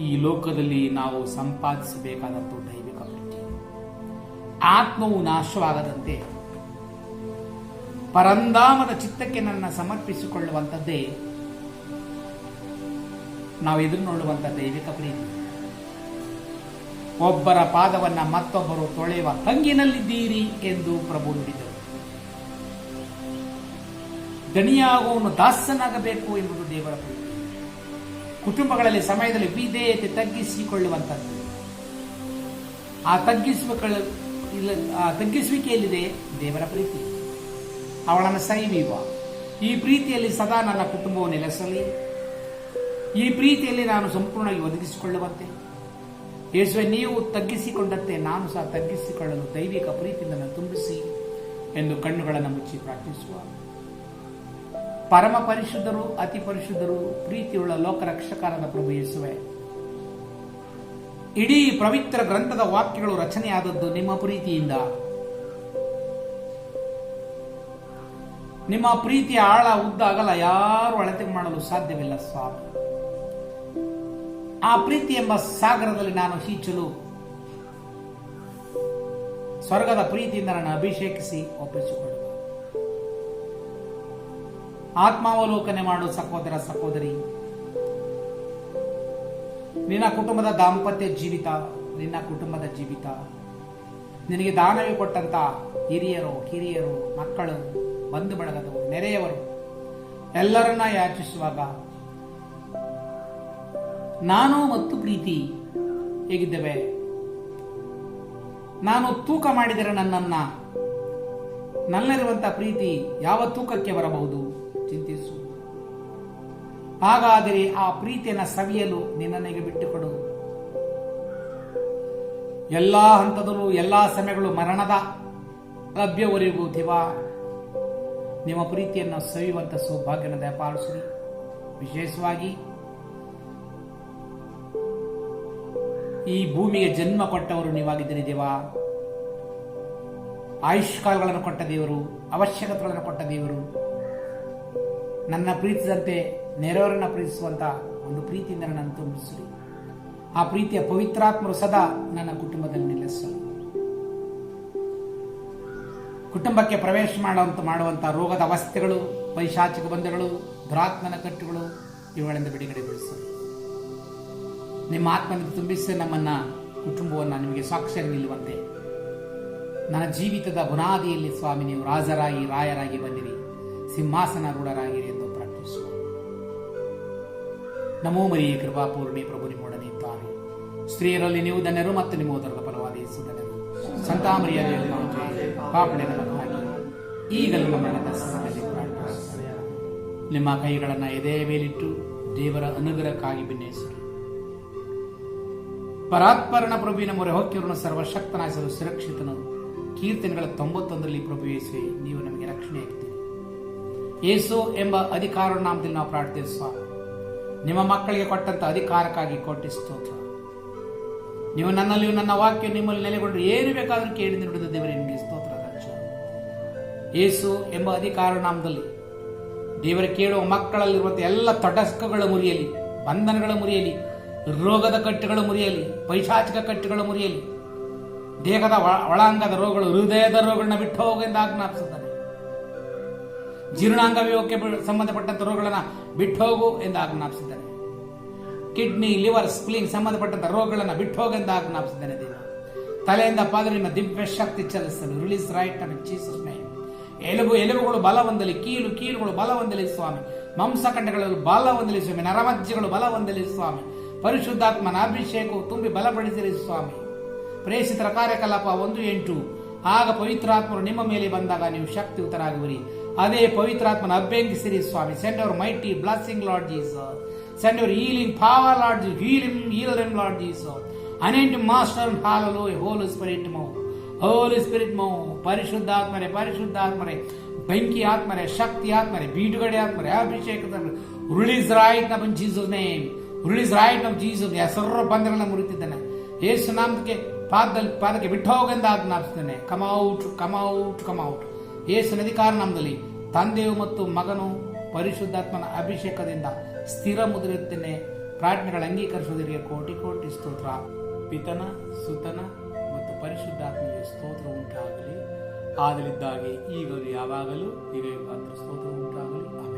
Speaker 1: ಈ ಲೋಕದಲ್ಲಿ ನಾವು ಸಂಪಾದಿಸಬೇಕಾದದ್ದು ದೈವಿಕ ಪ್ರೀತಿ. ಆತ್ಮವು ನಾಶವಾಗದಂತೆ ಪರಂಧಾಮದ ಚಿತ್ತಕ್ಕೆ ನನ್ನ ಸಮರ್ಪಿಸಿಕೊಳ್ಳುವಂಥದ್ದೇ ನಾವು ಎದುರು ನೋಡುವಂಥ ದೈವಿಕ ಪ್ರೀತಿ. ಒಬ್ಬರ ಪಾದವನ್ನ ಮತ್ತೊಬ್ಬರು ತೊಳೆಯುವ ಹಂಗಿನಲ್ಲಿದ್ದೀರಿ ಎಂದು ಪ್ರಭು ನುಡಿದರು. ದಣಿಯಾಗುವವನು ದಾಸನಾಗಬೇಕು ಎಂಬುದು ದೇವರ ಪ್ರೀತಿ. ಕುಟುಂಬಗಳಲ್ಲಿ ಸಮಯದಲ್ಲಿ ವಿಧೇಯತೆ ತಗ್ಗಿಸಿಕೊಳ್ಳುವಂಥದ್ದು. ಆ ತಗ್ಗಿಸುವಿಕೆಯಲ್ಲಿದೆ ದೇವರ ಪ್ರೀತಿ. ಅವಳನ್ನು ಸೈವೀವ. ಈ ಪ್ರೀತಿಯಲ್ಲಿ ಸದಾ ನನ್ನ ಕುಟುಂಬವು ನೆಲೆಸಲಿ. ಈ ಪ್ರೀತಿಯಲ್ಲಿ ನಾನು ಸಂಪೂರ್ಣವಾಗಿ ಒದಗಿಸಿಕೊಳ್ಳುವಂತೆ ಯೇಸುವೆ, ನೀವು ತಗ್ಗಿಸಿಕೊಂಡಂತೆ ನಾನು ಸಹ ತಗ್ಗಿಸಿಕೊಳ್ಳಲು ದೈವಿಕ ಪ್ರೀತಿಯಿಂದ ನನ್ನ ತುಂಬಿಸಿ ಎಂದು ಕಣ್ಣುಗಳನ್ನು ಮುಚ್ಚಿ ಪ್ರಾರ್ಥಿಸುವ. ಪರಮ ಪರಿಶುದ್ಧರು, ಅತಿ ಪರಿಶುದ್ಧರು, ಪ್ರೀತಿಯುಳ್ಳ ಲೋಕರಕ್ಷಕರಾದ ಪ್ರಭು ಯೇಸುವೆ, ಇಡೀ ಪವಿತ್ರ ಗ್ರಂಥದ ವಾಕ್ಯಗಳು ರಚನೆಯಾದದ್ದು ನಿಮ್ಮ ಪ್ರೀತಿಯಿಂದ. ನಿಮ್ಮ ಪ್ರೀತಿಯ ಆಳ, ಉದ್ದ, ಅಗಲ ಯಾರು ಅಳತೆ ಮಾಡಲು ಸಾಧ್ಯವಿಲ್ಲ ಸ್ವಾಮಿ. ಆ ಪ್ರೀತಿ ಎಂಬ ಸಾಗರದಲ್ಲಿ ನಾನು ಈಚಲು ಸ್ವರ್ಗದ ಪ್ರೀತಿಯಿಂದ ನನ್ನ ಅಭಿಷೇಕಿಸಿ ಒಪ್ಪಿಸಿಕೊಳ್ಳುವ. ಆತ್ಮಾವಲೋಕನೆ ಮಾಡು ಸಹೋದರ ಸಹೋದರಿ. ನಿನ್ನ ಕುಟುಂಬದ ದಾಂಪತ್ಯ ಜೀವಿತ, ನಿನ್ನ ಕುಟುಂಬದ ಜೀವಿತ, ನಿನಗೆ ದಾನವೇ ಕೊಟ್ಟಂತ ಹಿರಿಯರು, ಕಿರಿಯರು, ಮಕ್ಕಳು, ಬಂಧು ಬಳಗದವರು, ನೆರೆಯವರು ಎಲ್ಲರನ್ನ ಯಾಚಿಸುವಾಗ ನಾನು ಮತ್ತು ಪ್ರೀತಿ ಹೇಗಿದ್ದೇವೆ? ನಾನು ತೂಕ ಮಾಡಿದರೆ ನನ್ನಲ್ಲಿರುವಂತಹ ಪ್ರೀತಿ ಯಾವ ತೂಕಕ್ಕೆ ಬರಬಹುದು? ಚಿಂತಿಸು. ಹಾಗಾದರೆ ಆ ಪ್ರೀತಿಯನ್ನು ಸವಿಯಲು ನಿನ್ನನಿಗೆ ಬಿಟ್ಟುಕೊಡು. ಎಲ್ಲಾ ಹಂತದಲ್ಲೂ, ಎಲ್ಲಾ ಸಮಯಗಳು, ಮರಣದ ಲಭ್ಯವರೆಗೂ ದೇವಾ ನಿಮ್ಮ ಪ್ರೀತಿಯನ್ನು ಸವಿಯುವಂತ ಸೌಭಾಗ್ಯನ ದಯಪಾಲಿಸಿರಿ. ವಿಶೇಷವಾಗಿ ಈ ಭೂಮಿಗೆ ಜನ್ಮ ಕೊಟ್ಟವರು ನೀವಾಗಿದ್ದೀರಿ ದೇವಾ. ಆಯುಷ್ಕಾಲಗಳನ್ನು ಕೊಟ್ಟ ದೇವರು, ಅವಶ್ಯಕತೆಗಳನ್ನು ಕೊಟ್ಟ ದೇವರು. ನನ್ನ ಪ್ರೀತಿಸಿದಂತೆ ನೆರೆಯವರನ್ನ ಪ್ರೀತಿಸುವಂತ ಒಂದು ಪ್ರೀತಿಯಿಂದ ನನ್ನನ್ನು ತುಂಬಿಸಿರಿ. ಆ ಪ್ರೀತಿಯ ಪವಿತ್ರಾತ್ಮರು ಸದಾ ನನ್ನ ಕುಟುಂಬದಲ್ಲಿ ನಿಲ್ಲಿಸಲು. ಕುಟುಂಬಕ್ಕೆ ಪ್ರವೇಶ ಮಾಡುವಂತ ರೋಗದ ಅವಸ್ಥೆಗಳು, ಪೈಶಾಚಿಕ ಬಂಧಗಳು, ದುರಾತ್ಮನ ಕಟ್ಟುಗಳು ಇವುಗಳಿಂದ ಬಿಡುಗಡೆಗೊಳಿಸಲು ನಿಮ್ಮ ಆತ್ಮನಿಂದ ತುಂಬಿಸಿ ನಮ್ಮನ್ನ, ಕುಟುಂಬವನ್ನು ನಿಮಗೆ ಸಾಕ್ಷಿಯಾಗಿ ನಿಲ್ಲುವಂತೆ ನನ್ನ ಜೀವಿತದ ಬುನಾದಿಯಲ್ಲಿ ಸ್ವಾಮಿ ನೀವು ರಾಜರಾಗಿ, ರಾಯರಾಗಿ ಬಂದಿರಿ, ಸಿಂಹಾಸನ ರೂಢರಾಗಿರಿ ಎಂದು ಪ್ರಾರ್ಥಿಸುವ. ನಮೋ ಮರಿಯೇ ಕೃಪಾಪೂರ್ಣಿ, ಪ್ರಭು ನಿಮ್ಮೊಡನೆ ಇದ್ದಾರೆ. ಸ್ತ್ರೀಯರಲ್ಲಿ ನೀವು ಧನ್ಯರು ಮತ್ತು ನಿಮ್ಮ ಉದರದ ಫಲವಾದ ಯೇಸು ಧನ್ಯರು. ಸಂತ ಮರಿಯರೇ ಪಾಪಣೆ ನಮಗಾಗಿ ಈಗಲೂ ನಮ್ಮ ಸಮಯದಲ್ಲಿ ಪ್ರಾರ್ಥಿಸುತ್ತೇವೆ. ನಿಮ್ಮ ಕೈಗಳನ್ನು ಎದೆಯ ಮೇಲಿಟ್ಟು ದೇವರ ಅನುಗ್ರಹಕ್ಕಾಗಿ ಭಿನ್ನಯಿಸಿರಿ. ಪರಾತ್ಪರಣ ಪ್ರಭುವಿನ ಮೊರೆ ಹೊಕ್ಕಿರನು ಸರ್ವಶಕ್ತನಾಗಿಸಲು ಸುರಕ್ಷಿತನು. ಕೀರ್ತನೆಗಳ 91ರಲ್ಲಿ ಪ್ರಭು ಯೇಸುವೆ ನೀವು ನಮಗೆ ರಕ್ಷಣೆ ಆಗ್ತೀರಿ. ಯೇಸು ಎಂಬ ಅಧಿಕಾರ ನಾಮದಲ್ಲಿ ನಾವು ಪ್ರಾರ್ಥಿಸುವ. ನಿಮ್ಮ ಮಕ್ಕಳಿಗೆ ಕೊಟ್ಟಂತ ಅಧಿಕಾರಕ್ಕಾಗಿ ಕೋಟಿ ಸ್ತೋತ್ರ. ನೀವು ನನ್ನಲ್ಲಿಯೂ ನನ್ನ ವಾಕ್ಯ ನಿಮ್ಮಲ್ಲಿ ನೆಲೆಗೊಂಡು ಏನು ಬೇಕಾದರೂ ಕೇಳಿ ನುಡಿದ ದೇವರೇ ನಿಮಗೆ ಸ್ತೋತ್ರ ದಕ್ಷ. ಯೇಸು ಎಂಬ ಅಧಿಕಾರ ನಾಮದಲ್ಲಿ ದೇವರ ಕೇಳುವ ಮಕ್ಕಳಲ್ಲಿರುವಂತಹ ಎಲ್ಲ ತೊಡಸ್ಕಗಳ ಮುರಿಯಲಿ, ಬಂಧನಗಳ ಮುರಿಯಲಿ, ರೋಗದ ಕಟ್ಟುಗಳು ಮುರಿಯಲಿ, ಪೈಶಾಚಿಕ ಕಟ್ಟುಗಳು ಮುರಿಯಲಿ, ದೇಹದ ಒಳಾಂಗದ ರೋಗಗಳು, ಹೃದಯದ ರೋಗಗಳನ್ನ ಬಿಟ್ಟು ಹೋಗೆಂದು ಆಜ್ಞಾಪಿಸುತ್ತಾನೆ. ಜೀರ್ಣಾಂಗವ್ಯೂಹಕ್ಕೆ ಸಂಬಂಧಪಟ್ಟಂತ ರೋಗಗಳನ್ನ ಬಿಟ್ಟು ಹೋಗು ಎಂದು ಆಜ್ಞಾಪಿಸಿದ್ದಾನೆ. ಕಿಡ್ನಿ, ಲಿವರ್, ಸ್ಪ್ಲೀನ್ ಸಂಬಂಧಪಟ್ಟಂತ ರೋಗಗಳನ್ನ ಬಿಟ್ಟು ಹೋಗೆಂದು ಆಜ್ಞಾಪಿಸಿದ್ದಾನೆ. ದೇವ ತಲೆಯಿಂದ ಪಾದ ನಿಮ್ಮ ದಿವ್ಯ ಶಕ್ತಿ ಚಲಿಸಲು ರಿಲೀಸ್ ರೈಟ್ ನಮ್ ಜೀಸಸ್ ನೇಮ್. ಎಲುಬುಗಳು ಬಲ ಹೊಂದಲಿ, ಕೀಲುಗಳು ಬಲ ಹೊಂದಲಿ ಸ್ವಾಮಿ. ಮಾಂಸಖಂಡಗಳಲ್ಲಿ ಬಲ ಹೊಂದಲಿ ಸ್ವಾಮಿ. ನರಮಜ್ಜೆಗಳು ಬಲ ಹೊಂದಲಿ ಸ್ವಾಮಿ. ಪರಿಶುದ್ಧಾತ್ಮನ ಅಭಿಷೇಕವು ತುಂಬಿ ಬಲಪಡಿಸಿರಿ ಸ್ವಾಮಿ. ಪ್ರೇಷಿತರ ಕಾರ್ಯಕಲಾಪ 1:8. ಆಗ ಪವಿತ್ರಾತ್ಮರು ನಿಮ್ಮ ಮೇಲೆ ಬಂದಾಗ ನೀವು ಶಕ್ತಿಯುತರಾಗುವಿರಿ. ಅದೇ ಪವಿತ್ರಾತ್ಮನ ಅಭ್ಯಂಗಿಸಿರಿ ಸ್ವಾಮಿ. Send our mighty blessing lord Jesus. Send your healing power, Lord Jesus. Heal them, Lord Jesus. Anoint Master and Hallelujah. Holy Spirit move. Holy Spirit move. ಪರಿಶುದ್ಧಾತ್ಮರೆ, ಬೆಂಕಿ ಆತ್ಮರೆ, ಶಕ್ತಿ ಆತ್ಮರೆ, ಬೀಡುಗಡೆ ಆತ್ಮರೆ, ಅಭಿಷೇಕ ರಿಲೀಸ್ ರೈಟ್ ನಮ್ ಜೀಸಸ್ ನೇಮ್. ರಿಲೀಸ್ ರೈಟ್ ನಮ್ ಜೀಸಸ್. ಸರ್ವ ಬಂಧಗಳನ್ನ ಮುರಿತಿದ್ದಾನೆ. ಯೇಸು ನಾಮಕ್ಕೆ ಪಾದಕ್ಕೆ ಬಿಟ್ಟು ಹೋಗೆಂದ ಆಜ್ಞಾಪಿಸ್ತೇನೆ. ಕಮೌಟ್ ಕಮೌಟ್ ಕಮೌಟ್. ಯೇಸುವಿನ ಅಧಿಕಾರ ನಾಮದಲ್ಲಿ ತಂದೆಯು ಮತ್ತು ಮಗನು ಪರಿಶುದ್ಧಾತ್ಮನ ಅಭಿಷೇಕದಿಂದ ಸ್ಥಿರ ಮುದ್ರಿರುತ್ತೇನೆ. ಪ್ರಾರ್ಥನೆಗಳ ಅಂಗೀಕರಿಸುವುದರಿಗೆ ಕೋಟಿ ಕೋಟಿ ಸ್ತೋತ್ರ. ಪಿತನ ಸುತನ ಮತ್ತು ಪರಿಶುದ್ಧಾತ್ಮನಿಗೆ ಸ್ತೋತ್ರ ಉಂಟಾಗಲಿ. ಆಗಲಿದ್ದಾಗೆ ಈಗಲೂ ಯಾವಾಗಲೂ ಈಗ ಸ್ತೋತ್ರ ಉಂಟಾಗಲಿ.